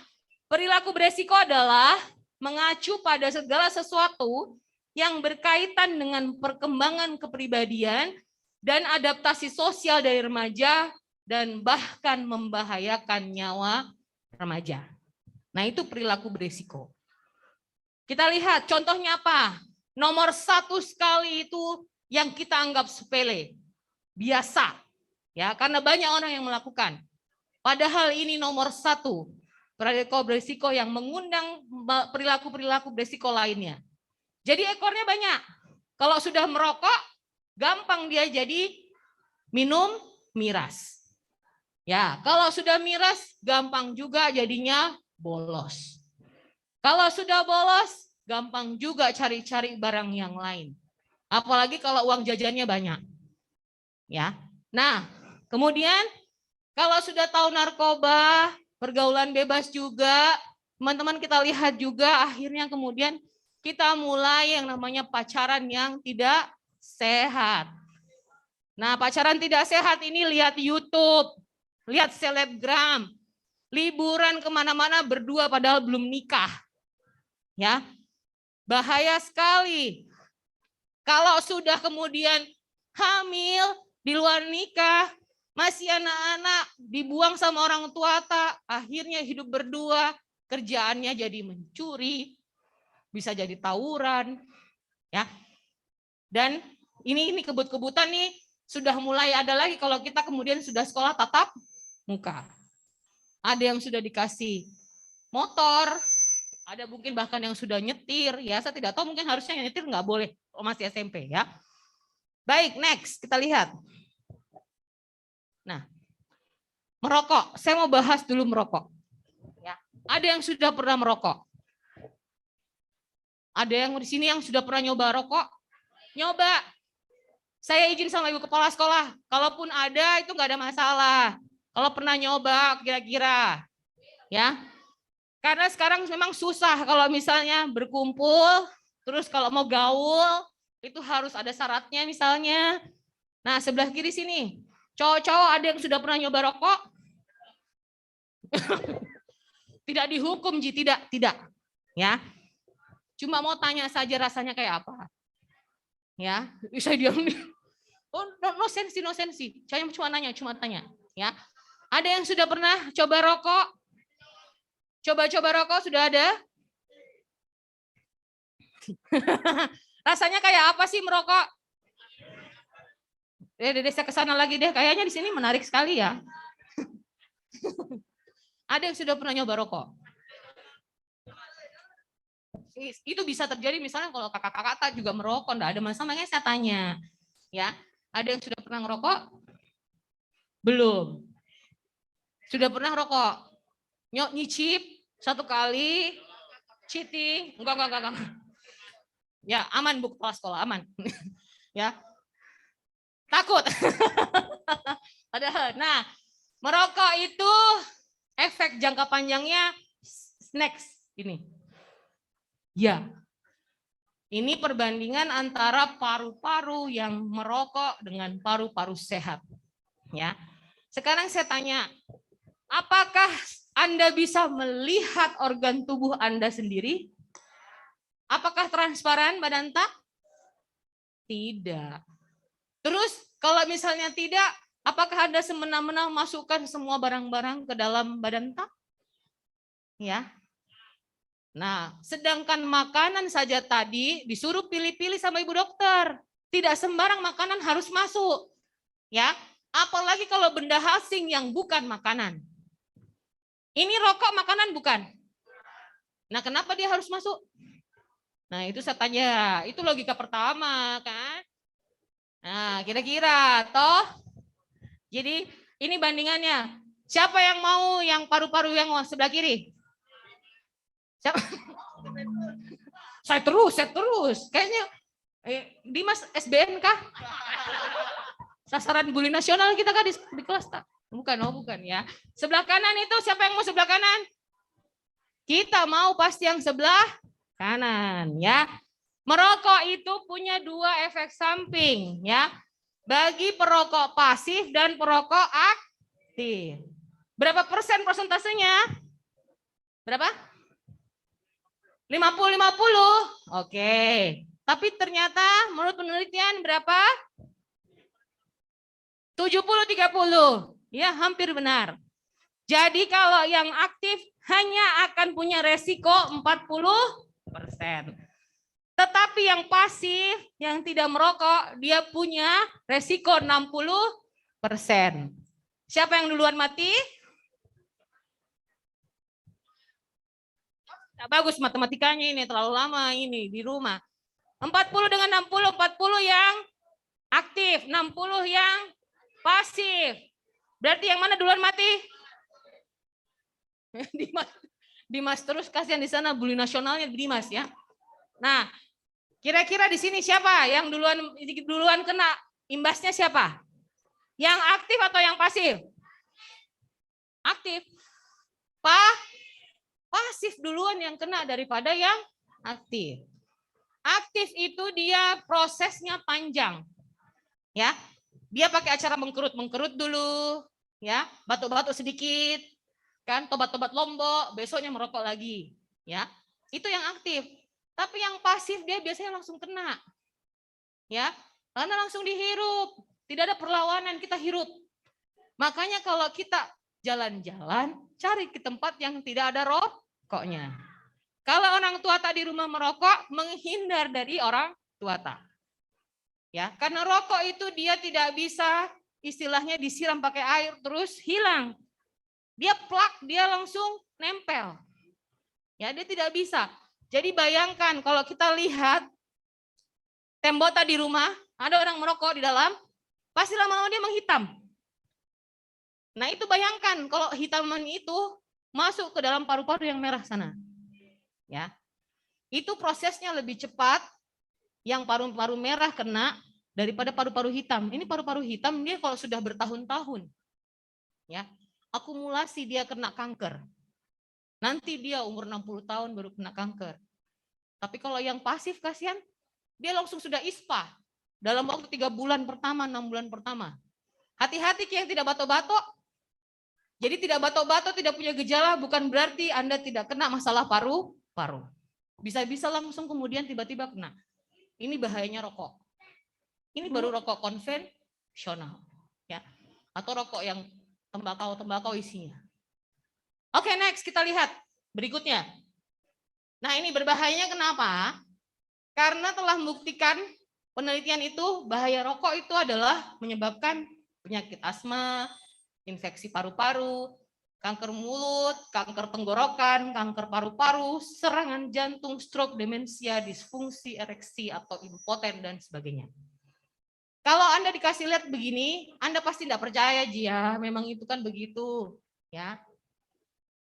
C: perilaku beresiko adalah mengacu pada segala sesuatu yang berkaitan dengan perkembangan kepribadian dan adaptasi sosial dari remaja dan bahkan membahayakan nyawa remaja. Nah, itu perilaku beresiko. Kita lihat contohnya apa? Nomor 1 sekali itu yang kita anggap sepele, biasa. Ya, karena banyak orang yang melakukan. Padahal ini nomor 1, perilaku beresiko yang mengundang perilaku-perilaku beresiko lainnya. Jadi ekornya banyak. Kalau sudah merokok, gampang dia jadi minum miras. Ya, kalau sudah miras, gampang juga jadinya bolos. Kalau sudah bolos, gampang juga cari-cari barang yang lain. Apalagi kalau uang jajannya banyak. Ya. Nah, kemudian kalau sudah tahu narkoba, pergaulan bebas juga, teman-teman kita lihat juga akhirnya kemudian kita mulai yang namanya pacaran yang tidak sehat. Nah, pacaran tidak sehat ini lihat YouTube, lihat selebgram, liburan kemana-mana berdua padahal belum nikah. Ya, bahaya sekali. Kalau sudah kemudian hamil di luar nikah, masih anak-anak, dibuang sama orang tua, akhirnya hidup berdua, kerjaannya jadi mencuri, bisa jadi tawuran, ya. Dan ini kebut-kebutan nih sudah mulai ada lagi kalau kita kemudian sudah sekolah tatap muka. Ada yang sudah dikasih motor, ada mungkin bahkan yang sudah nyetir, ya saya tidak tahu mungkin harusnya yang nyetir nggak boleh masih SMP ya. Baik, next kita lihat. Nah, merokok, saya mau bahas dulu merokok. Ya, ada yang sudah pernah merokok. Ada yang di sini yang sudah pernah nyoba rokok? Nyoba. Saya izin sama ibu kepala sekolah, kalaupun ada itu nggak ada masalah. Kalau pernah nyoba kira-kira, ya. Karena sekarang memang susah kalau misalnya berkumpul, terus kalau mau gaul itu harus ada syaratnya misalnya. Nah, sebelah kiri sini, cowok-cowok ada yang sudah pernah nyoba rokok? Tidak dihukum, Ji, tidak. Ya. Cuma mau tanya saja rasanya kayak apa. Ya, saya diam nih. Oh, no sensi. Saya cuma tanya, ya. Ada yang sudah pernah coba rokok? Coba rokok sudah ada? Rasanya kayak apa sih merokok? Saya ke sana lagi deh. Kayaknya di sini menarik sekali ya. Ada yang sudah pernah nyoba rokok? Itu bisa terjadi misalnya kalau kakak-kakak juga merokok, enggak ada masalah, makanya saya tanya. Ya, ada yang sudah pernah ngerokok? Belum. Sudah pernah rokok? Nyicip satu kali, cheating, enggak. Ya, aman Bu kepala sekolah, aman. Ya. Takut. Padahal, nah, merokok itu efek jangka panjangnya next ini. Ya, ini perbandingan antara paru-paru yang merokok dengan paru-paru sehat. Ya, sekarang saya tanya, apakah Anda bisa melihat organ tubuh Anda sendiri? Apakah transparan, Mbak Danta? Tidak. Terus kalau misalnya tidak, apakah Anda semena-mena masukkan semua barang-barang ke dalam badan tak? Ya. Nah, sedangkan makanan saja tadi disuruh pilih-pilih sama ibu dokter. Tidak sembarang makanan harus masuk. Ya, apalagi kalau benda asing yang bukan makanan. Ini rokok makanan bukan? Nah, kenapa dia harus masuk? Nah, itu saya tanya, itu logika pertama kan? Nah, kira-kira toh. Jadi, ini bandingannya. Siapa yang mau yang paru-paru yang sebelah kiri? Siapa? Saya terus. Kayaknya Dimas SBN kah? Sasaran bully nasional kita kah di kelas tak? Bukan, bukan ya. Sebelah kanan itu siapa yang mau sebelah kanan? Kita mau pasti yang sebelah kanan ya. Merokok itu punya 2 efek samping ya. Bagi perokok pasif dan perokok aktif. Berapa persen persentasenya? Berapa? 50-50. Oke. Tapi ternyata menurut penelitian berapa? 70-30. Ya, hampir benar. Jadi kalau yang aktif hanya akan punya resiko 40%. Tetapi yang pasif, yang tidak merokok, dia punya resiko 60%. Siapa yang duluan mati? Tidak bagus matematikanya ini, terlalu lama ini di rumah. 40 dengan 60, 40 yang aktif, 60 yang pasif. Berarti yang mana duluan mati? Dimas terus, kasihan di sana bully nasionalnya Dimas ya. Nah, kira-kira di sini siapa yang duluan kena imbasnya siapa? Yang aktif atau yang pasif? Aktif. Pasif duluan yang kena daripada yang aktif. Aktif itu dia prosesnya panjang. Ya. Dia pakai acara mengkerut dulu, ya, batuk-batuk sedikit, kan, tobat-tobat lombok, besoknya merokok lagi, ya. Itu yang aktif. Tapi yang pasif dia biasanya langsung kena. Ya, karena langsung dihirup. Tidak ada perlawanan, kita hirup. Makanya kalau kita jalan-jalan, cari ke tempat yang tidak ada rokoknya. Kalau orang tua tak di rumah merokok, menghindar dari orang tua tak. Ya, karena rokok itu dia tidak bisa istilahnya disiram pakai air terus hilang. Dia plak, dia langsung nempel. Ya, dia tidak bisa. Jadi bayangkan kalau kita lihat tembok di rumah, ada orang merokok di dalam, pasti lama-lama dia menghitam. Nah, itu bayangkan kalau hitaman itu masuk ke dalam paru-paru yang merah sana. Ya. Itu prosesnya lebih cepat yang paru-paru merah kena daripada paru-paru hitam. Ini paru-paru hitam dia kalau sudah bertahun-tahun. Ya. Akumulasi dia kena kanker. Nanti dia umur 60 tahun baru kena kanker. Tapi kalau yang pasif kasihan, dia langsung sudah ispa. Dalam waktu 3 bulan pertama, 6 bulan pertama. Hati-hati yang tidak batuk-batuk. Jadi tidak batuk-batuk, tidak punya gejala, bukan berarti Anda tidak kena masalah paru-paru. Bisa-bisa langsung kemudian tiba-tiba kena. Ini bahayanya rokok. Ini baru rokok konvensional. Ya. Atau rokok yang tembakau isinya. Oke, next kita lihat berikutnya. Nah, ini berbahayanya kenapa? Karena telah membuktikan penelitian itu bahaya rokok itu adalah menyebabkan penyakit asma, infeksi paru-paru, kanker mulut, kanker tenggorokan, kanker paru-paru, serangan jantung, stroke, demensia, disfungsi ereksi atau impoten dan sebagainya. Kalau Anda dikasih lihat begini, Anda pasti tidak percaya, Jia, memang itu kan begitu, ya.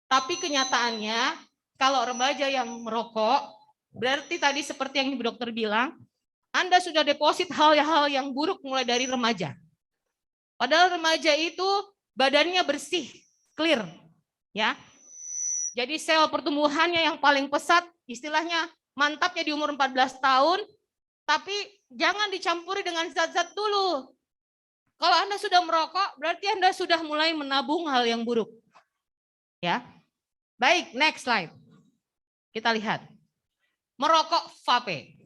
C: Tapi kenyataannya, kalau remaja yang merokok, berarti tadi seperti yang Ibu Dokter bilang, Anda sudah deposit hal-hal yang buruk mulai dari remaja. Padahal remaja itu badannya bersih, clear, ya. Jadi sel pertumbuhannya yang paling pesat, istilahnya mantapnya di umur 14 tahun, tapi jangan dicampuri dengan zat-zat dulu. Kalau Anda sudah merokok, berarti Anda sudah mulai menabung hal yang buruk. Ya. Baik, next slide. Kita lihat. Merokok vape.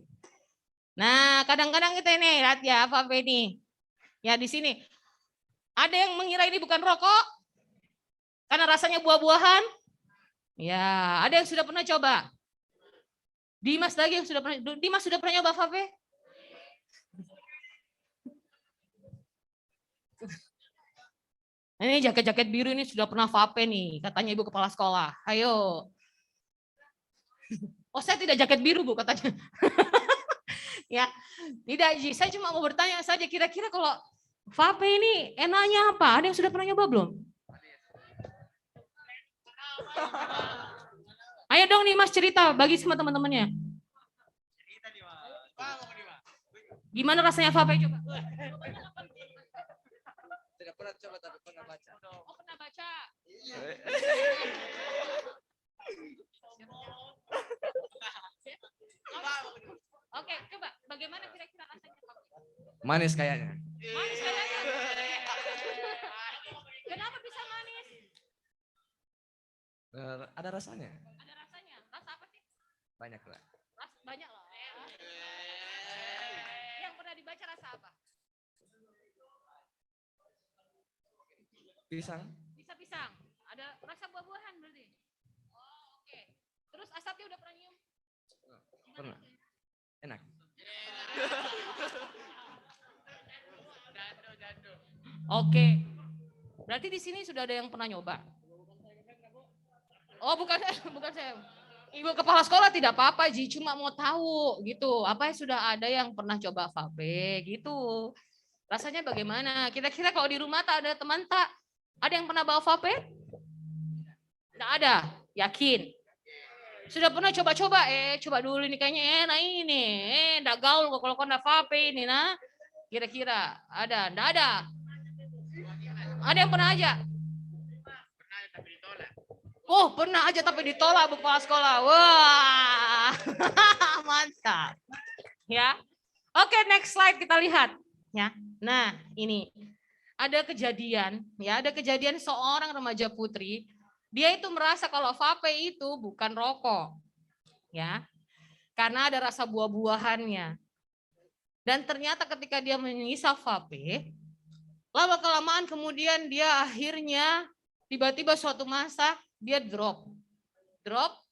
C: Nah, kadang-kadang kita ini lihat ya vape ini. Ya di sini. Ada yang mengira ini bukan rokok karena rasanya buah-buahan. Ya, ada yang sudah pernah coba. Dimas lagi yang sudah pernah. Dimas sudah pernah nyoba vape? Ini jaket-jaket biru ini sudah pernah vape nih, katanya ibu kepala sekolah. Ayo. Oh, saya tidak jaket biru, Bu, katanya. Ya, tidak, Ji. Saya cuma mau bertanya saja, kira-kira kalau vape ini enaknya apa? Ada yang sudah pernah nyoba belum? Ayo dong nih Mas cerita, bagi sama teman-temannya. Gimana rasanya vape coba?
D: Tidak pernah coba tapi pernah baca.
C: Oh, pernah baca. Oke, coba bagaimana kira-kira rasanya vape?
D: Manis kayaknya.
C: Manis kayaknya. Kenapa bisa manis?
D: Ada rasanya.
C: Ada rasanya. Rasa apa sih?
D: Banyak lah.
C: Banyak loh. Yang pernah dibaca rasa apa?
D: Pisang.
C: Bisa pisang. Ada rasa buah-buahan berarti. Oh, oke. Terus asapnya udah pernah nyium?
D: Pernah. Enak.
C: Oke. Berarti di sini sudah ada yang pernah nyoba. Oh, bukan bukan saya. Ibu kepala sekolah tidak apa-apa, Ji, cuma mau tahu gitu. Apa sudah ada yang pernah coba vape gitu. Rasanya bagaimana? Kira-kira kalau di rumah tak ada teman tak? Ada yang pernah bawa vape? Tidak ada, yakin. Sudah pernah coba-coba? Coba dulu ini kayaknya enak ini. Enggak gaul kalau kau enggak vape ini nah. Kira-kira ada? Enggak ada. Ada yang pernah aja? Oh, pernah aja tapi ditolak Bu kepala sekolah. Wah. Mantap. Ya. Oke, next slide kita lihat, ya. Nah, ini ada kejadian, ya, ada kejadian seorang remaja putri, dia itu merasa kalau vape itu bukan rokok. Ya. Karena ada rasa buah-buahannya. Dan ternyata ketika dia mengisap vape, lama kelamaan kemudian dia akhirnya tiba-tiba suatu masa dia drop,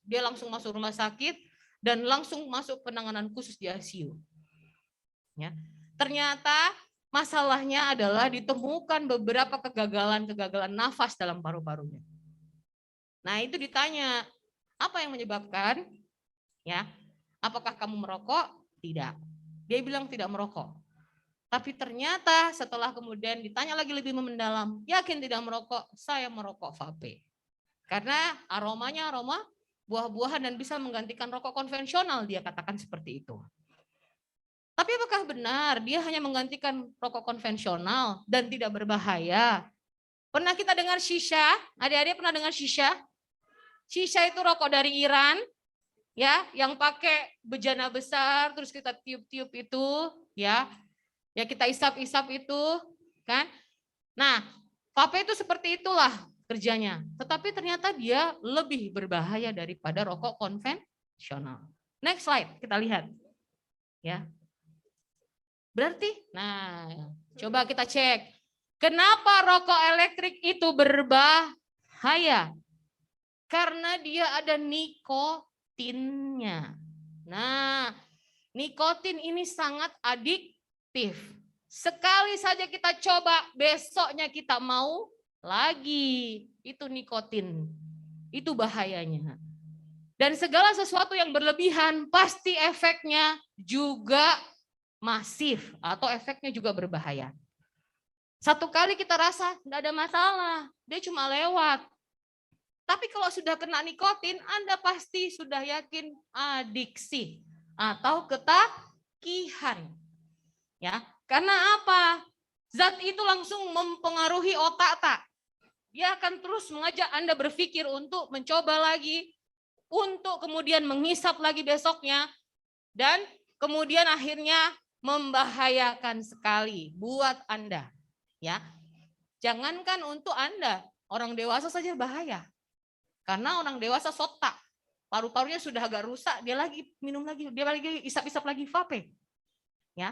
C: dia langsung masuk rumah sakit dan langsung masuk penanganan khusus di ICU. Ya. Ternyata masalahnya adalah ditemukan beberapa kegagalan nafas dalam paru-parunya. Nah itu ditanya, apa yang menyebabkan? Ya, apakah kamu merokok? Tidak. Dia bilang tidak merokok. Tapi ternyata setelah kemudian ditanya lagi lebih mendalam, yakin tidak merokok? Saya merokok vape. Karena aromanya aroma buah-buahan dan bisa menggantikan rokok konvensional, dia katakan seperti itu. Tapi apakah benar dia hanya menggantikan rokok konvensional dan tidak berbahaya? Pernah kita dengar shisha? Adik-adik pernah dengar shisha? Shisha itu rokok dari Iran, ya, yang pakai bejana besar, terus kita tiup-tiup itu, ya kita isap-isap itu, kan? Nah, vape itu seperti itulah kerjanya. Tetapi ternyata dia lebih berbahaya daripada rokok konvensional. Next slide, kita lihat. Ya. Berarti, nah, coba kita cek. Kenapa rokok elektrik itu berbahaya? Karena dia ada nikotinnya. Nah, nikotin ini sangat adiktif. Sekali saja kita coba, besoknya kita mau lagi. Itu nikotin. Itu bahayanya. Dan segala sesuatu yang berlebihan pasti efeknya juga masif atau efeknya juga berbahaya. Satu kali kita rasa tidak ada masalah, dia cuma lewat. Tapi kalau sudah kena nikotin, Anda pasti sudah yakin adiksi atau ketagihan. Ya, karena apa? Zat itu langsung mempengaruhi otak tak. Dia akan terus mengajak Anda berpikir untuk mencoba lagi, untuk kemudian menghisap lagi besoknya, dan kemudian akhirnya membahayakan sekali buat Anda. Ya, jangankan untuk Anda, orang dewasa saja bahaya. Karena orang dewasa sotak, paru-parunya sudah agak rusak, dia lagi minum lagi, dia lagi isap-isap lagi vape. Ya.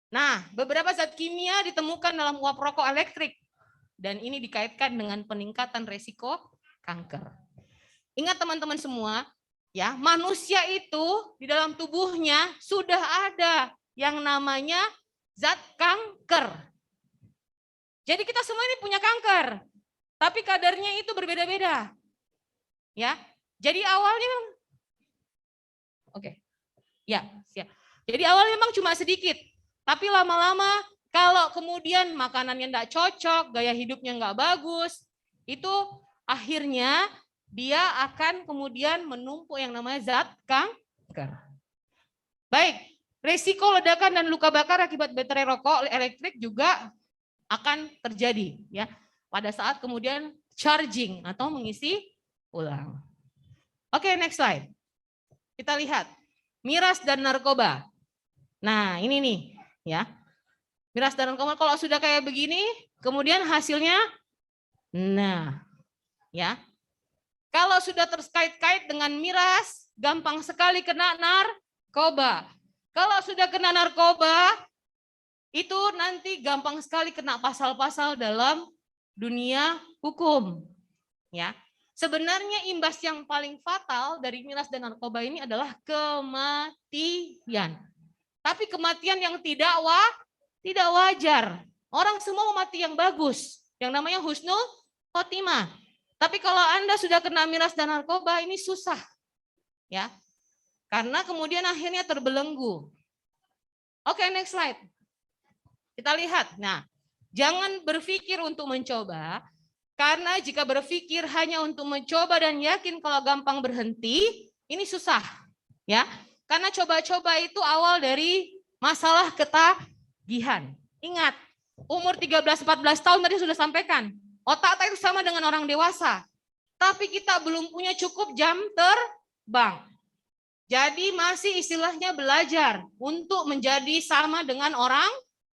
C: Nah, beberapa zat kimia ditemukan dalam uap rokok elektrik dan ini dikaitkan dengan peningkatan resiko kanker. Ingat teman-teman semua, ya, manusia itu di dalam tubuhnya sudah ada yang namanya zat kanker. Jadi kita semua ini punya kanker, tapi kadarnya itu berbeda-beda. Ya, jadi awalnya, oke, ya, siap. Jadi awalnya memang cuma sedikit, tapi lama-lama kalau kemudian makanannya enggak cocok, gaya hidupnya enggak bagus, itu akhirnya dia akan kemudian menumpuk yang namanya zat kanker. Baik, risiko ledakan dan luka bakar akibat baterai rokok elektrik juga akan terjadi ya pada saat kemudian charging atau mengisi ulang. Oke, next slide. Kita lihat miras dan narkoba. Nah, ini nih ya. Miras dan narkoba kalau sudah kayak begini, kemudian hasilnya nah, ya. Kalau sudah terkait-kait dengan miras, gampang sekali kena narkoba. Kalau sudah kena narkoba, itu nanti gampang sekali kena pasal-pasal dalam dunia hukum. Ya. Sebenarnya imbas yang paling fatal dari miras dan narkoba ini adalah kematian. Tapi kematian yang tidak wajar. Orang semua mau mati yang bagus, yang namanya husnul khotimah. Tapi kalau Anda sudah kena miras dan narkoba ini susah. Ya. Karena kemudian akhirnya terbelenggu. Oke, next slide. Kita lihat. Nah, jangan berpikir untuk mencoba, karena jika berpikir hanya untuk mencoba dan yakin kalau gampang berhenti, ini susah. Ya, karena coba-coba itu awal dari masalah ketagihan. Ingat, umur 13-14 tahun tadi sudah sampaikan, otak itu sama dengan orang dewasa, tapi kita belum punya cukup jam terbang. Jadi masih istilahnya belajar untuk menjadi sama dengan orang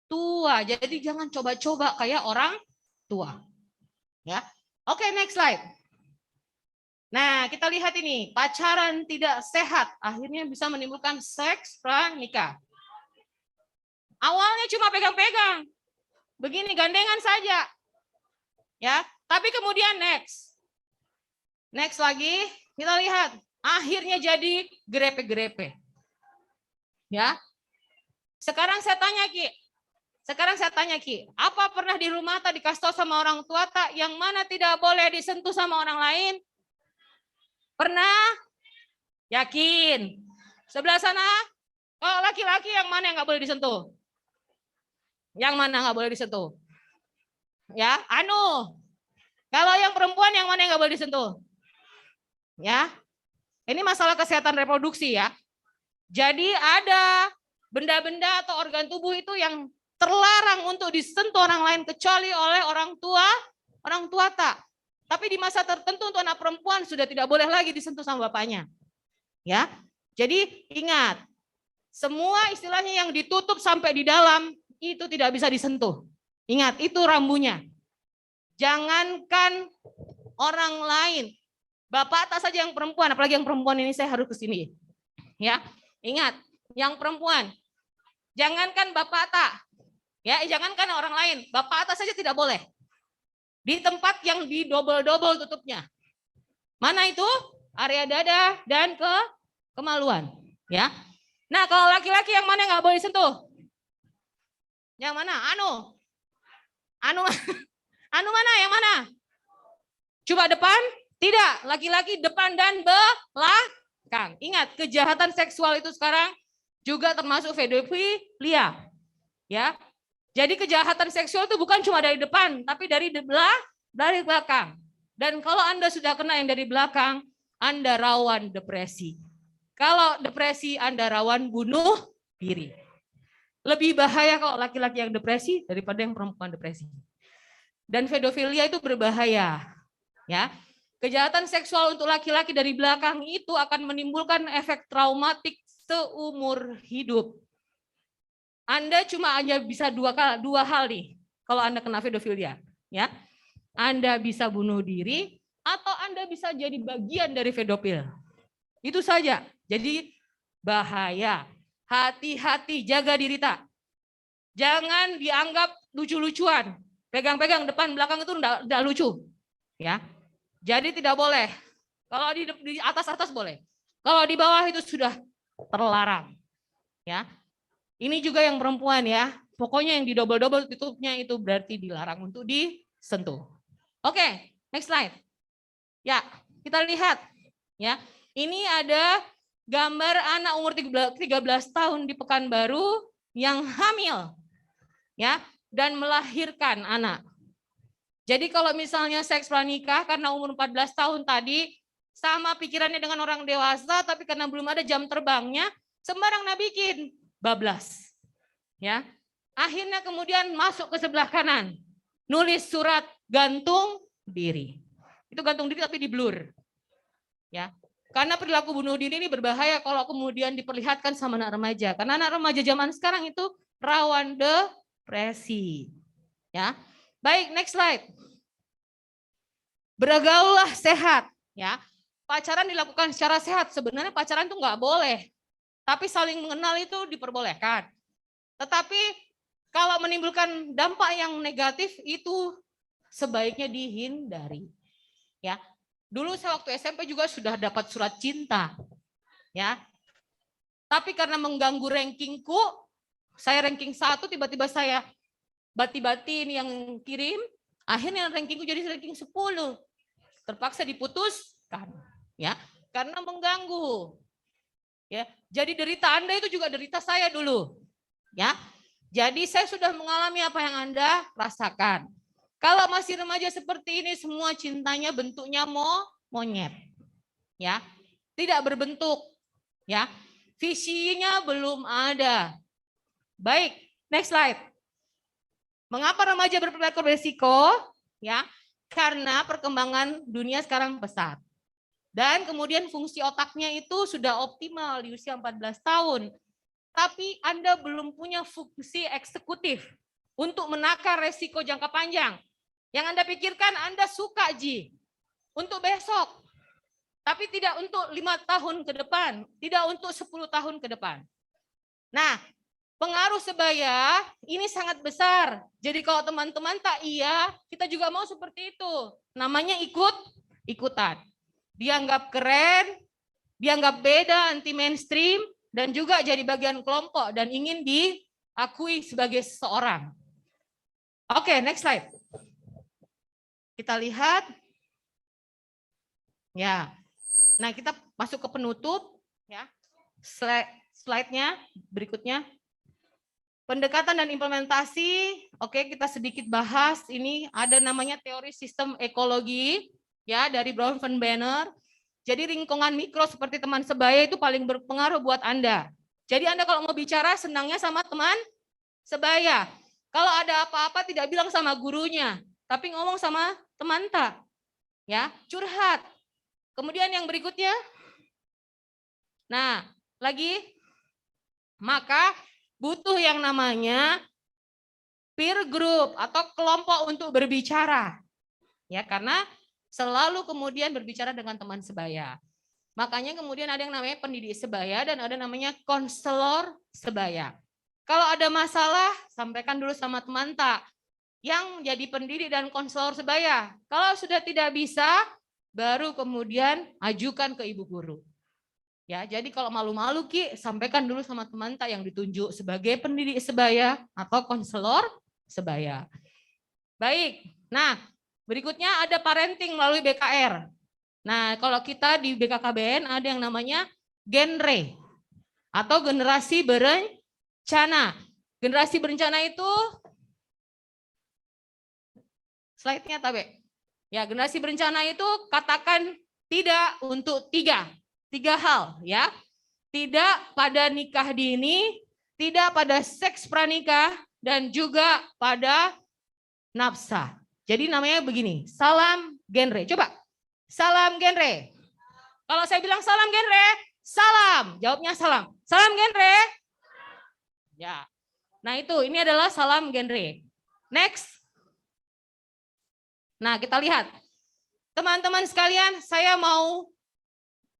C: tua. Jadi jangan coba-coba kayak orang tua. Ya. Oke, next slide. Nah, kita lihat ini, pacaran tidak sehat akhirnya bisa menimbulkan seks pranikah. Awalnya cuma pegang-pegang. Begini gandengan saja. Ya, tapi kemudian next. Next lagi, kita lihat, akhirnya jadi grepe-grepe. Ya. Sekarang saya tanya Ki, apa pernah di rumah tak dikasih tahu sama orang tua tak yang mana tidak boleh disentuh sama orang lain? Pernah? Yakin? Sebelah sana, kalau laki-laki yang mana yang nggak boleh disentuh? Yang mana nggak boleh disentuh? Ya, kalau yang perempuan yang mana yang nggak boleh disentuh? Ya, ini masalah kesehatan reproduksi ya. Jadi ada benda-benda atau organ tubuh itu yang terlarang untuk disentuh orang lain kecuali oleh orang tua tak. Tapi di masa tertentu untuk anak perempuan sudah tidak boleh lagi disentuh sama bapaknya. Ya. Jadi ingat, semua istilahnya yang ditutup sampai di dalam itu tidak bisa disentuh. Ingat, itu rambunya. Jangankan orang lain, bapak tak saja yang perempuan, apalagi yang perempuan ini saya harus ke sini. Ya. Ingat, yang perempuan. Jangankan bapak tak. Ya, jangankan orang lain, bapak atas saja tidak boleh. Di tempat yang di double-double tutupnya. Mana itu? Area dada dan kemaluan. Ya. Nah, kalau laki-laki yang mana nggak boleh sentuh? Yang mana? Anu mana? Yang mana? Coba depan? Tidak. Laki-laki depan dan belakang. Ingat, kejahatan seksual itu sekarang juga termasuk pedofilia. Ya. Jadi kejahatan seksual itu bukan cuma dari depan, tapi dari belakang. Dan kalau Anda sudah kena yang dari belakang, Anda rawan depresi. Kalau depresi, Anda rawan bunuh diri. Lebih bahaya kalau laki-laki yang depresi daripada yang perempuan depresi. Dan pedofilia itu berbahaya. Ya, kejahatan seksual untuk laki-laki dari belakang itu akan menimbulkan efek traumatik seumur hidup. Anda cuma hanya bisa dua hal nih kalau Anda kena pedofilia, ya. Anda bisa bunuh diri atau Anda bisa jadi bagian dari pedofil. Itu saja. Jadi bahaya. Hati-hati, jaga diri tak. Jangan dianggap lucu-lucuan. Pegang-pegang depan belakang itu enggak lucu. Ya. Jadi tidak boleh. Kalau di atas-atas boleh. Kalau di bawah itu sudah terlarang. Ya. Ini juga yang perempuan ya. Pokoknya yang di double-double tutupnya itu berarti dilarang untuk disentuh. Oke, next slide. Ya, kita lihat ya. Ini ada gambar anak umur 13 tahun di Pekanbaru yang hamil. Ya, dan melahirkan anak. Jadi kalau misalnya seks pranikah karena umur 14 tahun tadi sama pikirannya dengan orang dewasa, tapi karena belum ada jam terbangnya, sembarang bikin bablas. Ya. Akhirnya kemudian masuk ke sebelah kanan. Nulis surat gantung diri. Itu gantung diri tapi di blur. Ya. Karena perilaku bunuh diri ini berbahaya kalau kemudian diperlihatkan sama anak remaja. Karena anak remaja zaman sekarang itu rawan depresi. Ya. Baik, next slide. Bergaullah sehat, ya. Pacaran dilakukan secara sehat. Sebenarnya pacaran itu nggak boleh. Tapi saling mengenal itu diperbolehkan. Tetapi kalau menimbulkan dampak yang negatif itu sebaiknya dihindari. Ya. Dulu saya waktu SMP juga sudah dapat surat cinta. Ya. Tapi karena mengganggu rankingku, saya ranking 1, tiba-tiba saya bati-batin yang kirim, akhirnya rankingku jadi ranking 10. Terpaksa diputuskan, ya, karena mengganggu. Ya, jadi derita Anda itu juga derita saya dulu. Ya. Jadi saya sudah mengalami apa yang Anda rasakan. Kalau masih remaja seperti ini semua cintanya bentuknya monyet. Ya. Tidak berbentuk, ya. Visinya belum ada. Baik, next slide. Mengapa remaja berperilaku berisiko? Ya, karena perkembangan dunia sekarang pesat. Dan kemudian fungsi otaknya itu sudah optimal di usia 14 tahun. Tapi Anda belum punya fungsi eksekutif untuk menakar resiko jangka panjang. Yang Anda pikirkan Anda suka untuk besok. Tapi tidak untuk 5 tahun ke depan, tidak untuk 10 tahun ke depan. Nah, pengaruh sebaya ini sangat besar. Jadi kalau teman-teman tak iya, kita juga mau seperti itu. Namanya ikutan. Dianggap keren, dianggap beda, anti mainstream, dan juga jadi bagian kelompok dan ingin diakui sebagai seseorang. Oke, next slide. Kita lihat. Ya. Nah, kita masuk ke penutup ya. Slide-nya berikutnya. Pendekatan dan implementasi, oke, kita sedikit bahas. Ini ada namanya teori sistem ekologi ya dari Brown van Banner. Jadi lingkungan mikro seperti teman sebaya itu paling berpengaruh buat Anda. Jadi Anda kalau mau bicara senangnya sama teman sebaya. Kalau ada apa-apa tidak bilang sama gurunya, tapi ngomong sama teman tak. Ya, curhat. Kemudian yang berikutnya. Nah, lagi maka butuh yang namanya peer group atau kelompok untuk berbicara. Ya, karena selalu kemudian berbicara dengan teman sebaya. Makanya kemudian ada yang namanya pendidik sebaya dan ada namanya konselor sebaya. Kalau ada masalah, sampaikan dulu sama teman tak yang jadi pendidik dan konselor sebaya. Kalau sudah tidak bisa, baru kemudian ajukan ke ibu guru. Ya, jadi kalau malu-malu Ki, sampaikan dulu sama teman tak yang ditunjuk sebagai pendidik sebaya atau konselor sebaya. Baik, nah berikutnya ada parenting melalui BKR. Nah, kalau kita di BKKBN ada yang namanya genre atau generasi berencana. Generasi berencana itu slide-nya Tabe. Ya, generasi berencana itu katakan tidak untuk tiga hal ya. Tidak pada nikah dini, tidak pada seks pranikah dan juga pada nafsa. Jadi namanya begini, salam genre. Coba, salam genre. Kalau saya bilang salam genre, salam. Jawabnya salam. Salam genre. Ya. Nah itu, ini adalah salam genre. Next. Nah kita lihat. Teman-teman sekalian, saya mau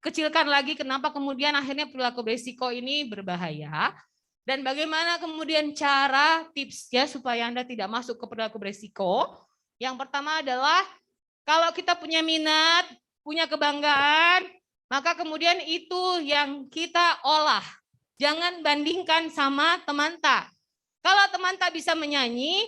C: kecilkan lagi kenapa kemudian akhirnya perilaku beresiko ini berbahaya dan bagaimana kemudian cara tipsnya supaya Anda tidak masuk ke perilaku beresiko. Yang pertama adalah kalau kita punya minat, punya kebanggaan, maka kemudian itu yang kita olah. Jangan bandingkan sama teman tak. Kalau teman tak bisa menyanyi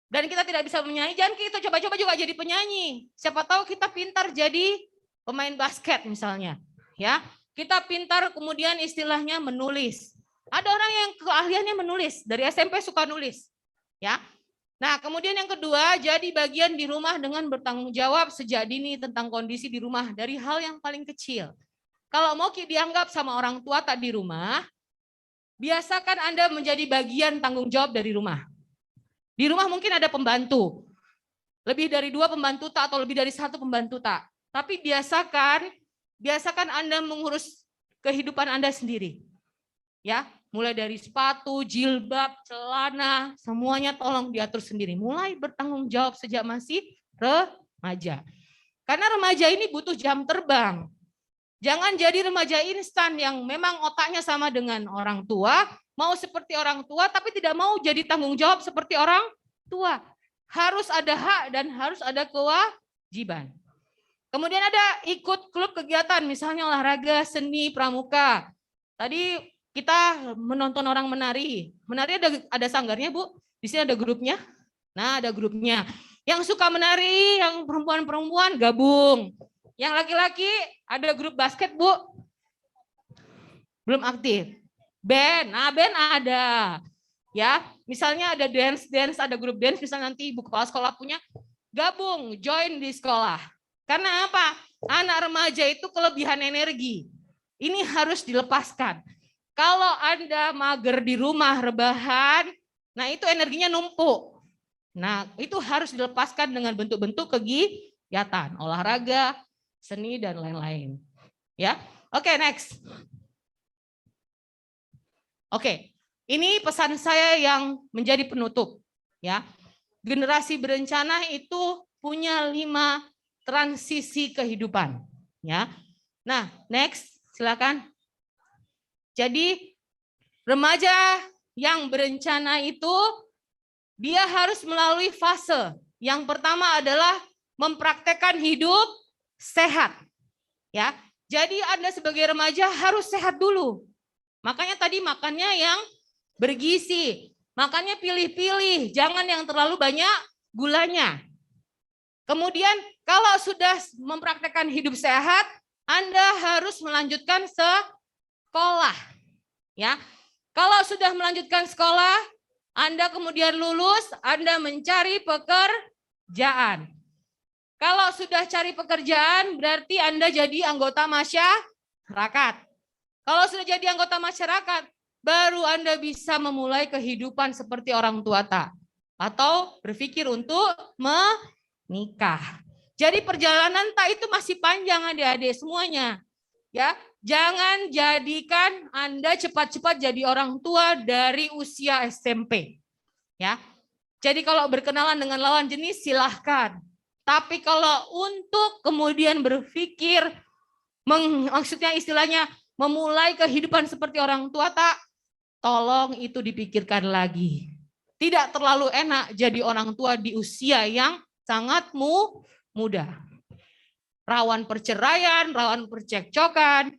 C: dan kita tidak bisa menyanyi, jangan kita coba-coba juga jadi penyanyi. Siapa tahu kita pintar jadi pemain basket misalnya, ya. Kita pintar kemudian istilahnya menulis. Ada orang yang keahliannya menulis, dari SMP suka nulis, ya. Nah, kemudian yang kedua, jadi bagian di rumah dengan bertanggung jawab sejak dini tentang kondisi di rumah dari hal yang paling kecil. Kalau mau dianggap sama orang tua tak di rumah, biasakan Anda menjadi bagian tanggung jawab dari rumah. Di rumah mungkin ada pembantu, lebih dari 2 pembantu tak atau lebih dari 1 pembantu tak. Tapi biasakan Anda mengurus kehidupan Anda sendiri. Ya, mulai dari sepatu, jilbab, celana, semuanya tolong diatur sendiri. Mulai bertanggung jawab sejak masih remaja. Karena remaja ini butuh jam terbang. Jangan jadi remaja instan yang memang otaknya sama dengan orang tua, mau seperti orang tua tapi tidak mau jadi tanggung jawab seperti orang tua. Harus ada hak dan harus ada kewajiban. Kemudian ada ikut klub kegiatan, misalnya olahraga, seni, pramuka. Tadi kita menonton orang menari. Menari ada sanggarnya, Bu. Di sini ada grupnya. Nah, ada grupnya. Yang suka menari, yang perempuan-perempuan gabung. Yang laki-laki ada grup basket, Bu. Belum aktif. Band, nah band ada. Ya, misalnya ada dance, ada grup dance, misalnya nanti ibu kepala sekolah punya, gabung, join di sekolah. Karena apa? Anak remaja itu kelebihan energi. Ini harus dilepaskan. Kalau Anda mager di rumah, rebahan, nah itu energinya numpuk. Nah, itu harus dilepaskan dengan bentuk-bentuk kegiatan, olahraga, seni, dan lain-lain. Ya, oke, next. Oke, ini pesan saya yang menjadi penutup. Ya, generasi berencana itu punya 5 transisi kehidupan. Ya, nah, next, silakan. Jadi remaja yang berencana itu dia harus melalui fase. Yang pertama adalah mempraktekkan hidup sehat. Ya, jadi Anda sebagai remaja harus sehat dulu. Makanya tadi makannya yang bergizi. Makannya pilih-pilih, jangan yang terlalu banyak gulanya. Kemudian kalau sudah mempraktekkan hidup sehat, Anda harus melanjutkan sekolah. Ya. Kalau sudah melanjutkan sekolah, Anda kemudian lulus, Anda mencari pekerjaan. Kalau sudah cari pekerjaan, berarti Anda jadi anggota masyarakat. Kalau sudah jadi anggota masyarakat, baru Anda bisa memulai kehidupan seperti orang tua tak. Atau berpikir untuk menikah. Jadi perjalanan tak itu masih panjang adik-adik semuanya. Ya, jangan jadikan Anda cepat-cepat jadi orang tua dari usia SMP. Ya. Jadi kalau berkenalan dengan lawan jenis silahkan. Tapi kalau untuk kemudian berpikir, maksudnya istilahnya memulai kehidupan seperti orang tua tak, tolong itu dipikirkan lagi. Tidak terlalu enak jadi orang tua di usia yang sangat muda. Rawan perceraian, rawan percekcokan,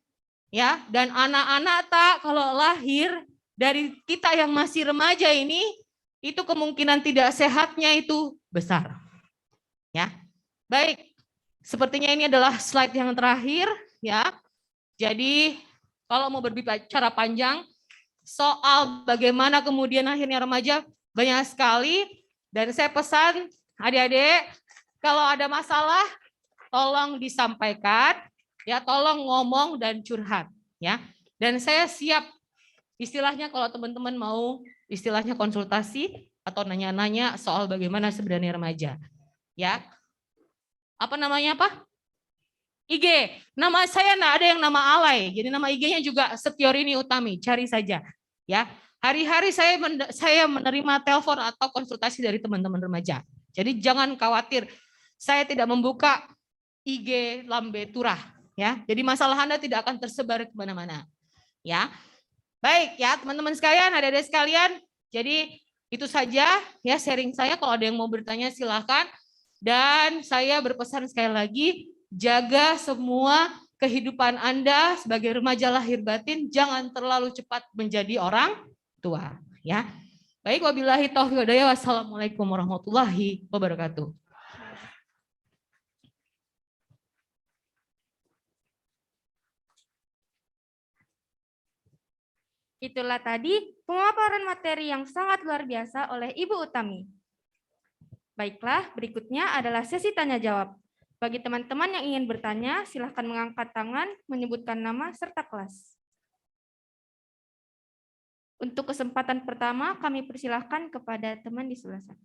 C: ya. Dan anak-anak tak kalau lahir dari kita yang masih remaja ini, itu kemungkinan tidak sehatnya itu besar. Ya, baik. Sepertinya ini adalah slide yang terakhir, ya. Jadi kalau mau berbicara panjang soal bagaimana kemudian akhirnya remaja banyak sekali, dan saya pesan adik-adik kalau ada masalah tolong disampaikan, ya, tolong ngomong dan curhat, ya. Dan saya siap istilahnya kalau teman-teman mau istilahnya konsultasi atau nanya-nanya soal bagaimana sebenarnya remaja. Ya, apa namanya apa? IG. Nama saya enggak ada yang nama alay. Jadi nama IG-nya juga Setiorini Utami. Cari saja. Ya, hari-hari saya menerima telepon atau konsultasi dari teman-teman remaja. Jadi jangan khawatir. Saya tidak membuka IG Lambe Turah ya. Jadi masalah Anda tidak akan tersebar kemana-mana ya. Baik ya teman-teman sekalian, adik-adik sekalian. Jadi itu saja ya sharing saya. Kalau ada yang mau bertanya silahkan. Dan saya berpesan sekali lagi, jaga semua kehidupan Anda sebagai remaja lahir batin, jangan terlalu cepat menjadi orang tua ya. Baik, wabillahi taufiq wal hidayah. Wassalamualaikum warahmatullahi wabarakatuh.
A: Itulah tadi pemaparan materi yang sangat luar biasa oleh Ibu Utami. Baiklah, berikutnya adalah sesi tanya jawab. Bagi teman-teman yang ingin bertanya, silahkan mengangkat tangan, menyebutkan nama serta kelas. Untuk kesempatan pertama, kami persilahkan kepada teman di sebelah sana.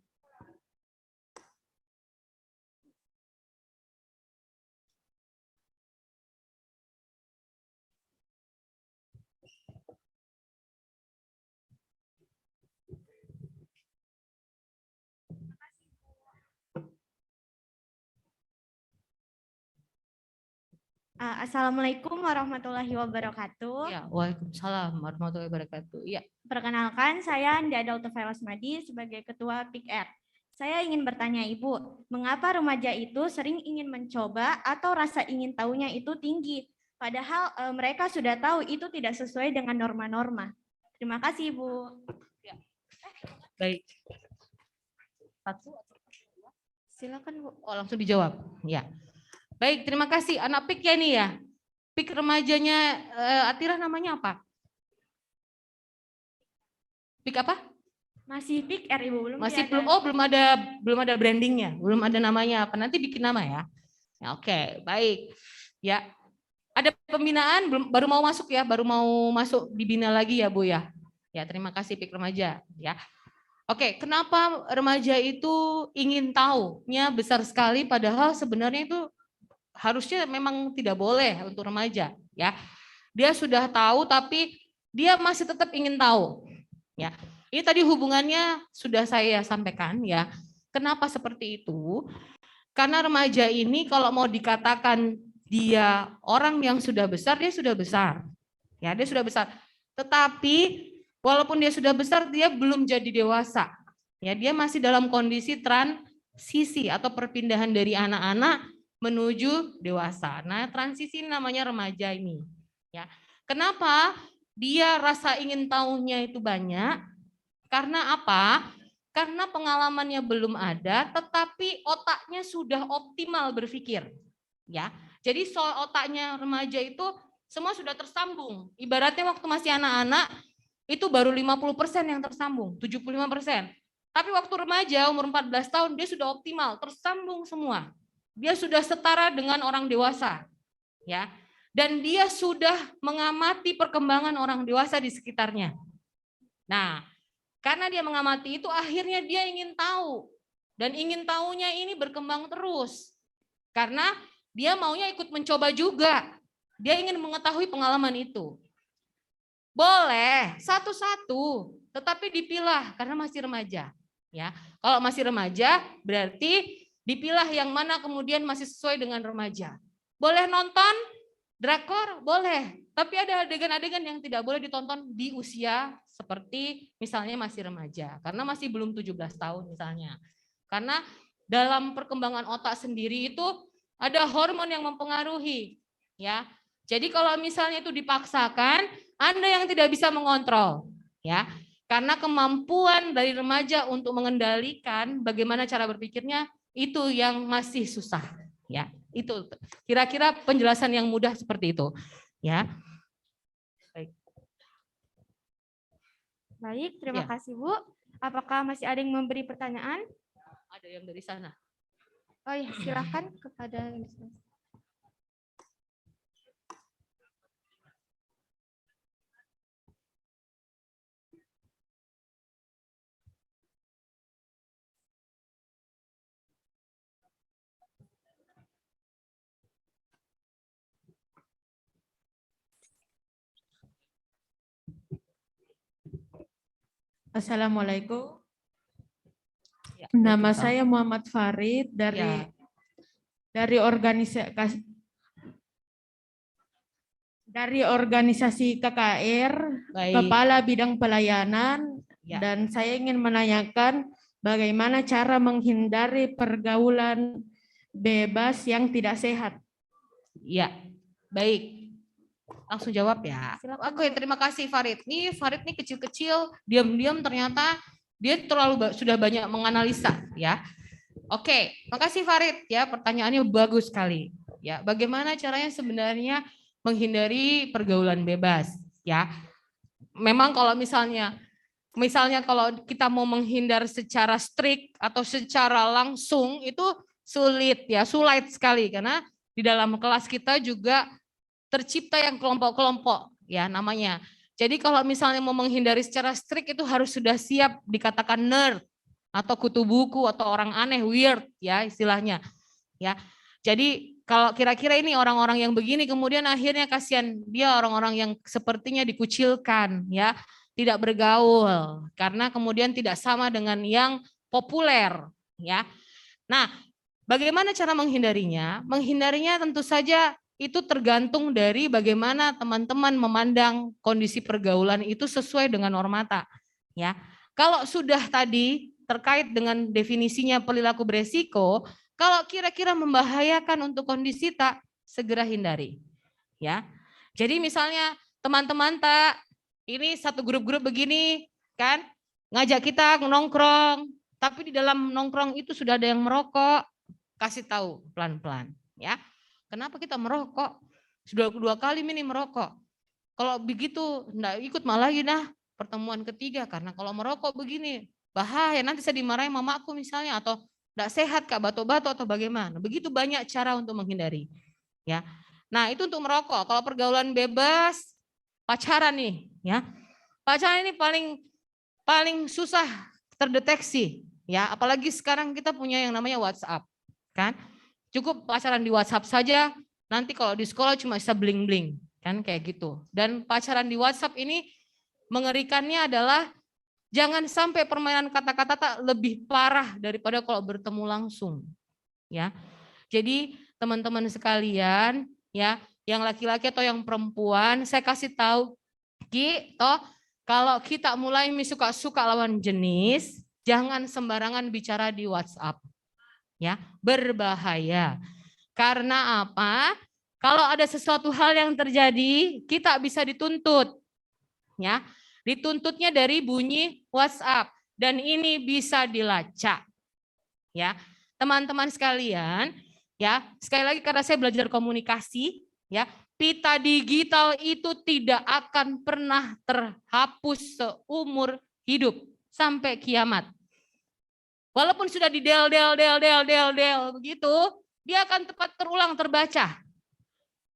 F: Assalamualaikum warahmatullahi wabarakatuh.
C: Ya, waalaikumsalam warahmatullahi wabarakatuh. Ya.
F: Perkenalkan, saya Anda Dautofa Madi sebagai Ketua PIKR. Saya ingin bertanya Ibu, mengapa remaja itu sering ingin mencoba atau rasa ingin tahunya itu tinggi, padahal mereka sudah tahu itu tidak sesuai dengan norma-norma. Terima kasih Ibu.
C: Ya. Baik.
A: Silakan Bu.
C: Oh, langsung dijawab. Ya. Baik, terima kasih. Anak PIK ya nih ya. PIK remajanya Atira namanya apa? PIK apa?
F: Masih PIKR Ibu, belum.
C: Masih belum. Oh, belum ada brandingnya, belum ada namanya apa. Nanti bikin nama ya. Ya, oke, baik. Ya. Ada pembinaan baru mau masuk ya, baru mau masuk dibina lagi ya, Bu ya. Ya, terima kasih PIK remaja ya. Oke, kenapa remaja itu ingin tahunya besar sekali padahal sebenarnya itu harusnya memang tidak boleh untuk remaja ya. Dia sudah tahu tapi dia masih tetap ingin tahu ya. Ini tadi hubungannya sudah saya sampaikan ya. Kenapa seperti itu? Karena remaja ini kalau mau dikatakan dia orang yang sudah besar, dia sudah besar. Ya, dia sudah besar. Tetapi walaupun dia sudah besar, dia belum jadi dewasa. Ya, dia masih dalam kondisi transisi atau perpindahan dari anak-anak menuju dewasa. Nah, transisi ini namanya remaja ini. Ya, kenapa dia rasa ingin tahunya itu banyak? Karena apa? Karena pengalamannya belum ada, tetapi otaknya sudah optimal berpikir. Ya, jadi soal otaknya remaja itu semua sudah tersambung. Ibaratnya waktu masih anak-anak itu baru 50% yang tersambung, 75%. Tapi waktu remaja umur 14 tahun dia sudah optimal, tersambung semua. Dia sudah setara dengan orang dewasa, ya. Dan dia sudah mengamati perkembangan orang dewasa di sekitarnya. Nah, karena dia mengamati itu, akhirnya dia ingin tahu. Dan ingin tahunya ini berkembang terus. Karena dia maunya ikut mencoba juga. Dia ingin mengetahui pengalaman itu. Boleh, satu-satu, tetapi dipilah karena masih remaja. Ya, kalau masih remaja, berarti dipilah yang mana kemudian masih sesuai dengan remaja. Boleh nonton drakor? Boleh. Tapi ada adegan-adegan yang tidak boleh ditonton di usia seperti misalnya masih remaja. Karena masih belum 17 tahun misalnya. Karena dalam perkembangan otak sendiri itu ada hormon yang mempengaruhi. Ya. Jadi kalau misalnya itu dipaksakan, Anda yang tidak bisa mengontrol. Ya. Karena kemampuan dari remaja untuk mengendalikan bagaimana cara berpikirnya itu yang masih susah, ya. Itu kira-kira penjelasan yang mudah seperti itu, ya.
A: Baik, terima
C: Ya.
A: kasih Bu. Apakah masih ada yang memberi pertanyaan?
C: Ada yang dari sana.
A: Oh ya, silakan kepada yang di sana.
E: Assalamualaikum.
C: Ya,
E: Nama
C: Waalaikumsalam.
E: saya Muhammad Farid dari
C: Ya.
E: dari organisasi KKR,
C: Baik.
E: Kepala Bidang Pelayanan,
C: Ya.
E: dan saya ingin menanyakan bagaimana cara menghindari pergaulan bebas yang tidak sehat.
C: Ya, baik. Langsung jawab ya. Oke, terima kasih Farid. Farid nih kecil-kecil, diam-diam ternyata dia sudah banyak menganalisa ya. Oke, makasih Farid ya, pertanyaannya bagus sekali. Ya, bagaimana caranya sebenarnya menghindari pergaulan bebas ya. Memang kalau misalnya kalau kita mau menghindar secara strict atau secara langsung itu sulit sekali karena di dalam kelas kita juga tercipta yang kelompok-kelompok ya namanya. Jadi kalau misalnya mau menghindari secara strict itu harus sudah siap dikatakan nerd atau kutu buku atau orang aneh, weird ya istilahnya. Ya. Jadi kalau kira-kira ini orang-orang yang begini kemudian akhirnya kasihan dia orang-orang yang sepertinya dikucilkan ya, tidak bergaul karena kemudian tidak sama dengan yang populer ya. Nah, bagaimana cara menghindarinya? Menghindarinya tentu saja itu tergantung dari bagaimana teman-teman memandang kondisi pergaulan itu sesuai dengan normata ya. Kalau sudah tadi terkait dengan definisinya perilaku beresiko, kalau kira-kira membahayakan untuk kondisi tak, segera hindari. Ya. Jadi misalnya teman-teman tak, ini satu grup-grup begini kan, ngajak kita nongkrong, tapi di dalam nongkrong itu sudah ada yang merokok, kasih tahu pelan-pelan. Ya. Kenapa kita merokok? Sudah 2 kali ini merokok. Kalau begitu enggak ikut malah lagi nah pertemuan ketiga karena kalau merokok begini bahaya nanti saya dimarahin mamaku misalnya atau enggak sehat Kak batuk-batuk atau bagaimana. Begitu banyak cara untuk menghindari. Ya. Nah, itu untuk merokok. Kalau pergaulan bebas pacaran nih, ya. Pacaran ini paling susah terdeteksi, ya. Apalagi sekarang kita punya yang namanya WhatsApp, kan? Cukup pacaran di WhatsApp saja, nanti kalau di sekolah cuma bisa bling-bling, kan kayak gitu. Dan pacaran di WhatsApp ini mengerikannya adalah jangan sampai permainan kata-kata tak lebih parah daripada kalau bertemu langsung. Ya. Jadi teman-teman sekalian, ya, yang laki-laki atau yang perempuan, saya kasih tahu, kalau kita mulai suka lawan jenis, jangan sembarangan bicara di WhatsApp. Ya, berbahaya. Karena apa? Kalau ada sesuatu hal yang terjadi, kita bisa dituntut. Ya, dituntutnya dari bunyi WhatsApp dan ini bisa dilacak. Ya, teman-teman sekalian, ya, sekali lagi karena saya belajar komunikasi, ya, pita digital itu tidak akan pernah terhapus seumur hidup sampai kiamat. Walaupun sudah di del begitu, dia akan tepat terulang terbaca.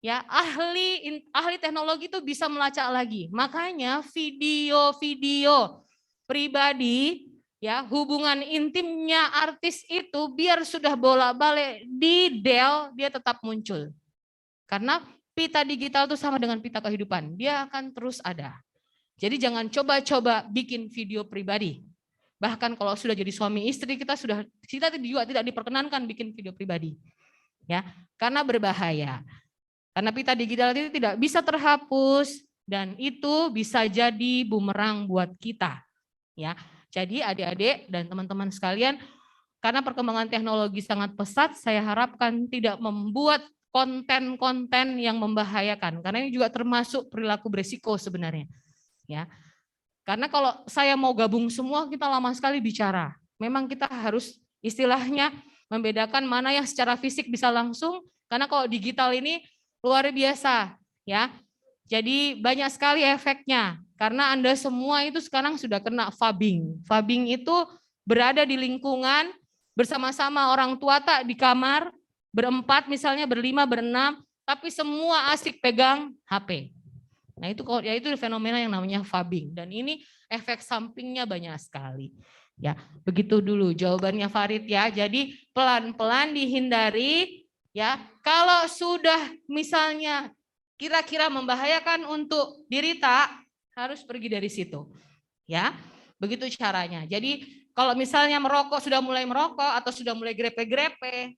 C: Ya, ahli teknologi itu bisa melacak lagi. Makanya video-video pribadi, ya, hubungan intimnya artis itu biar sudah bolak-balik di del, dia tetap muncul. Karena pita digital itu sama dengan pita kehidupan, dia akan terus ada. Jadi jangan coba-coba bikin video pribadi. Bahkan kalau sudah jadi suami istri kita juga tidak diperkenankan bikin video pribadi. Ya, karena berbahaya. Karena pita digital itu tidak bisa terhapus dan itu bisa jadi bumerang buat kita. Ya. Jadi adik-adik dan teman-teman sekalian, karena perkembangan teknologi sangat pesat, saya harapkan tidak membuat konten-konten yang membahayakan. Karena ini juga termasuk perilaku beresiko sebenarnya. Ya. Karena kalau saya mau gabung semua, kita lama sekali bicara. Memang kita harus istilahnya membedakan mana yang secara fisik bisa langsung, karena kalau digital ini luar biasa, ya. Jadi banyak sekali efeknya, karena Anda semua itu sekarang sudah kena fubbing. Fubbing itu berada di lingkungan bersama-sama orang tua tak di kamar, berempat misalnya, berlima, berenam, tapi semua asik pegang HP. Nah itu fenomena yang namanya fubbing dan ini efek sampingnya banyak sekali. Ya, begitu dulu jawabannya Farid ya. Jadi pelan-pelan dihindari ya. Kalau sudah misalnya kira-kira membahayakan untuk diri tak, harus pergi dari situ. Ya, begitu caranya. Jadi kalau misalnya sudah mulai merokok atau sudah mulai grepe-grepe,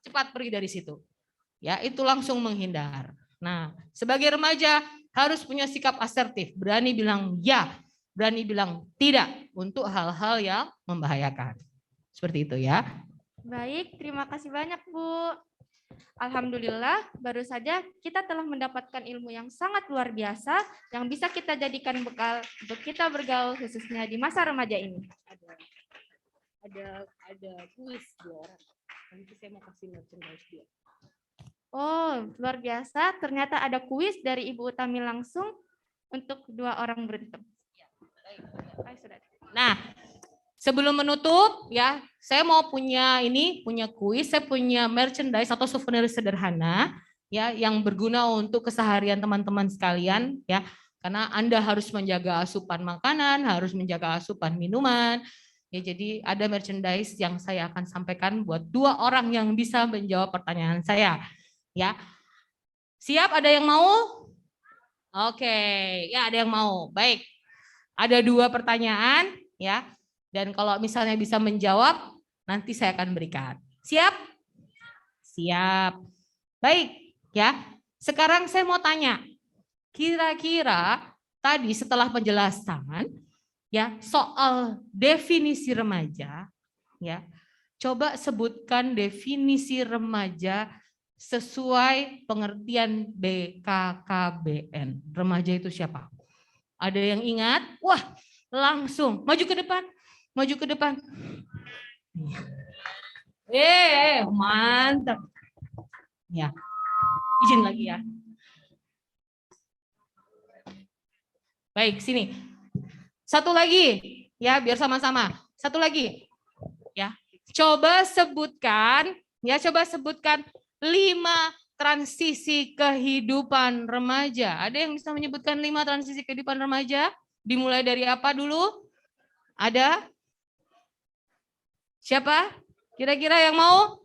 C: cepat pergi dari situ. Ya, itu langsung menghindar. Nah, sebagai remaja harus punya sikap asertif, berani bilang ya, berani bilang tidak untuk hal-hal yang membahayakan. Seperti itu ya.
A: Baik, terima kasih banyak Bu. Alhamdulillah, baru saja kita telah mendapatkan ilmu yang sangat luar biasa yang bisa kita jadikan bekal untuk kita bergaul khususnya di masa remaja ini.
C: Ada kuis 2 orang. Nanti saya mau kasih merchandise dia.
A: Oh, luar biasa. Ternyata ada kuis dari Ibu Utami langsung untuk 2 orang beruntung.
C: Nah, sebelum menutup ya, saya mau punya kuis, saya punya merchandise atau souvenir sederhana ya yang berguna untuk keseharian teman-teman sekalian ya. Karena Anda harus menjaga asupan makanan, harus menjaga asupan minuman. Ya, jadi ada merchandise yang saya akan sampaikan buat 2 orang yang bisa menjawab pertanyaan saya. Ya. Siap, ada yang mau? Oke, ya ada yang mau. Baik. Ada 2 pertanyaan ya. Dan kalau misalnya bisa menjawab, nanti saya akan berikan. Siap? Siap. Baik, ya. Sekarang saya mau tanya. Kira-kira tadi setelah penjelasan ya soal definisi remaja ya. Coba sebutkan definisi remaja sesuai pengertian BKKBN. Remaja itu siapa? Ada yang ingat? Wah, langsung maju ke depan. Maju ke depan. Mantap. Ya. Izin lagi ya. Baik, sini. Satu lagi. Ya, biar sama-sama. Satu lagi. Ya. Coba sebutkan 5 transisi kehidupan remaja. Ada yang bisa menyebutkan 5 transisi kehidupan remaja? Dimulai dari apa dulu? Ada? Siapa? Kira-kira yang mau?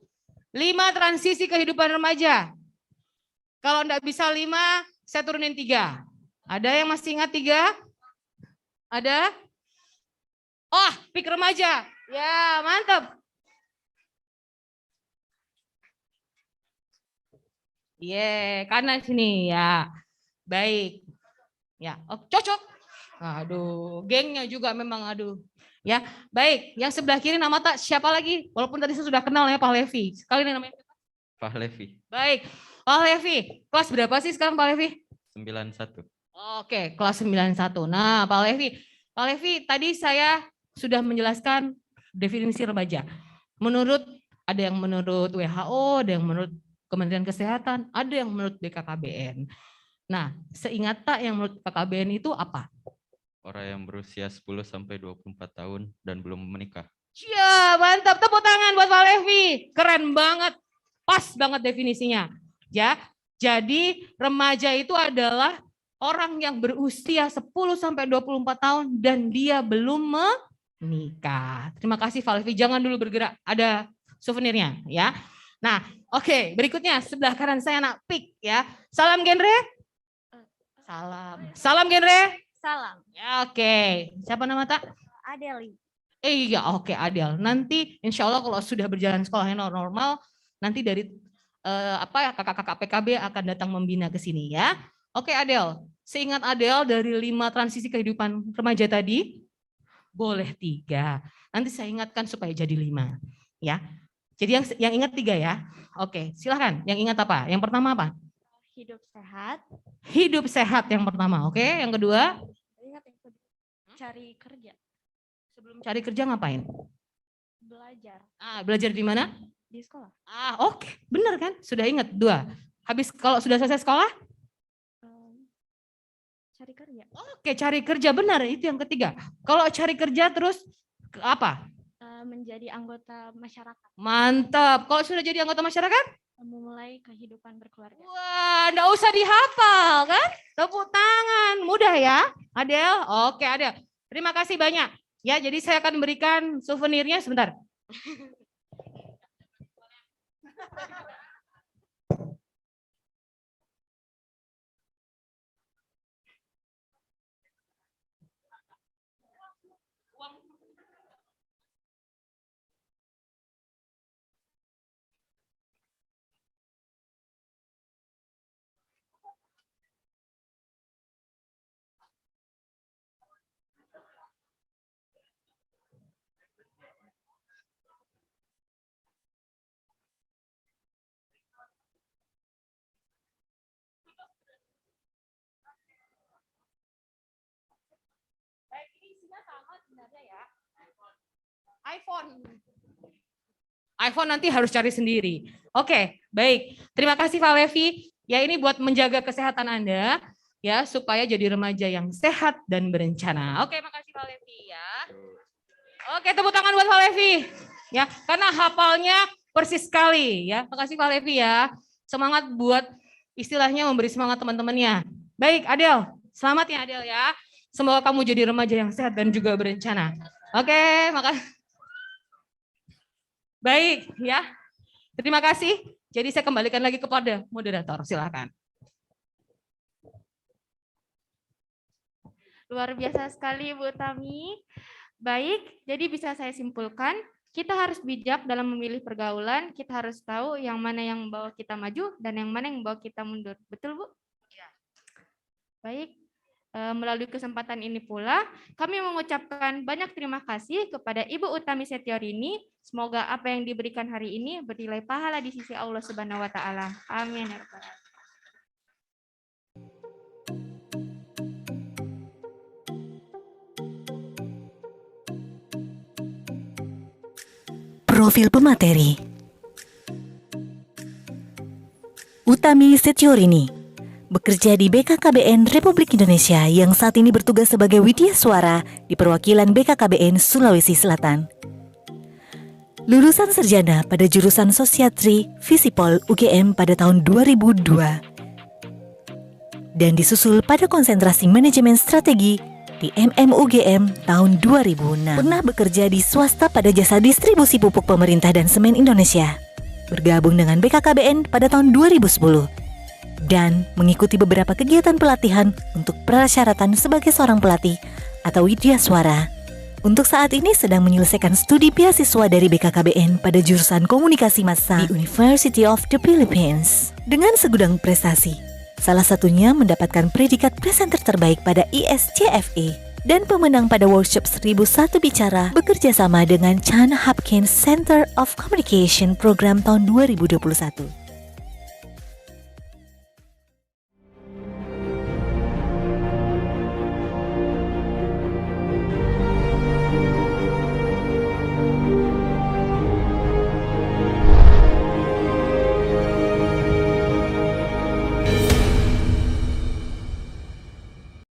C: 5 transisi kehidupan remaja. Kalau enggak bisa 5, saya turunin 3. Ada yang masih ingat 3? Ada? Oh, pik remaja. Ya, mantap. Kanan sini ya. Baik. Ya, oh, cocok. Aduh, gengnya juga memang aduh. Ya, baik. Yang sebelah kiri nama tak siapa lagi? Walaupun tadi saya sudah kenal ya Pak Levi. Sekali ini namanya
G: Pak Levi.
C: Baik. Pak Levi, kelas berapa sih sekarang Pak Levi?
G: 91.
C: Oke, kelas 91. Nah, Pak Levi tadi saya sudah menjelaskan definisi remaja. Ada yang menurut WHO, ada yang menurut Kementerian Kesehatan, ada yang menurut BKKBN. Nah, seingat tak yang menurut BKKBN itu apa?
G: Orang yang berusia 10 sampai 24 tahun dan belum menikah.
C: Ya, mantap. Tepuk tangan buat Pak Levi. Keren banget. Pas banget definisinya. Ya. Jadi remaja itu adalah orang yang berusia 10 sampai 24 tahun dan dia belum menikah. Terima kasih Pak Levi. Jangan dulu bergerak. Ada souvenirnya ya. Nah, oke, berikutnya sebelah kanan saya anak pik ya. Salam genre? Salam. Salam genre?
F: Salam.
C: Ya, oke. Siapa nama tak?
F: Adeli.
C: Iya, oke Adel. Nanti insya Allah kalau sudah berjalan sekolahnya normal, nanti dari kakak-kakak PKB akan datang membina ke sini ya. Oke Adel, seingat Adel dari 5 transisi kehidupan remaja tadi, boleh 3. Nanti saya ingatkan supaya jadi 5. Ya. Jadi yang ingat 3 ya. Oke, silahkan. Yang ingat apa? Yang pertama apa?
F: Hidup sehat.
C: Hidup sehat yang pertama. Oke, yang kedua?
F: Ingat yang kedua. Cari kerja.
C: Sebelum cari kerja ngapain?
F: Belajar.
C: Belajar di mana?
F: Di sekolah.
C: Oke. Benar kan? Sudah ingat 2. Habis kalau sudah selesai sekolah?
F: Cari kerja.
C: Oke, cari kerja. Benar, itu yang ketiga. Kalau cari kerja terus apa?
F: Menjadi anggota masyarakat.
C: Mantap. Kalau sudah jadi anggota masyarakat?
F: Memulai kehidupan berkeluarga.
C: Wah, enggak usah dihafal kan? Tepuk tangan. Mudah ya, Adel? Oke, Adel. Terima kasih banyak. Ya, jadi saya akan berikan souvenirnya sebentar. iPhone nanti harus cari sendiri. Oke, baik. Terima kasih Pak Levi. Ya, ini buat menjaga kesehatan Anda ya, supaya jadi remaja yang sehat dan berencana. Oke, makasih Pak Levi ya. Oke, tepuk tangan buat Pak Levi. Ya, karena hafalnya persis sekali ya. Makasih Pak Levi ya. Semangat buat istilahnya memberi semangat teman-temannya. Baik, Adel. Selamat ya Adel ya. Semoga kamu jadi remaja yang sehat dan juga berencana. Oke, makasih. Baik ya, terima kasih. Jadi saya kembalikan lagi kepada moderator, silakan.
A: Luar biasa sekali Bu Tami. Baik, jadi bisa saya simpulkan, kita harus bijak dalam memilih pergaulan, kita harus tahu yang mana yang membawa kita maju dan yang mana yang membawa kita mundur. Betul Bu? Ya. Baik. Melalui kesempatan ini pula, kami mengucapkan banyak terima kasih kepada Ibu Utami Setiorini. Semoga apa yang diberikan hari ini bernilai pahala di sisi Allah Subhanahu wa Ta'ala. Amin.
B: Profil pemateri. Utami Setiorini bekerja di BKKBN Republik Indonesia yang saat ini bertugas sebagai Widya Suara di perwakilan BKKBN Sulawesi Selatan. Lulusan sarjana pada jurusan Sosiatri Visipol UGM pada tahun 2002 dan disusul pada konsentrasi manajemen strategi di MMUGM tahun 2006. Pernah bekerja di swasta pada jasa distribusi pupuk pemerintah dan semen Indonesia. Bergabung dengan BKKBN pada tahun 2010. Dan mengikuti beberapa kegiatan pelatihan untuk persyaratan sebagai seorang pelatih atau Widya Suara. Untuk saat ini sedang menyelesaikan studi beasiswa dari BKKBN pada jurusan komunikasi massa di University of the Philippines. Dengan segudang prestasi, salah satunya mendapatkan predikat presenter terbaik pada ISCFE dan pemenang pada workshop 1001 Bicara bekerja sama dengan Chan Hopkins Center of Communication Program tahun 2021.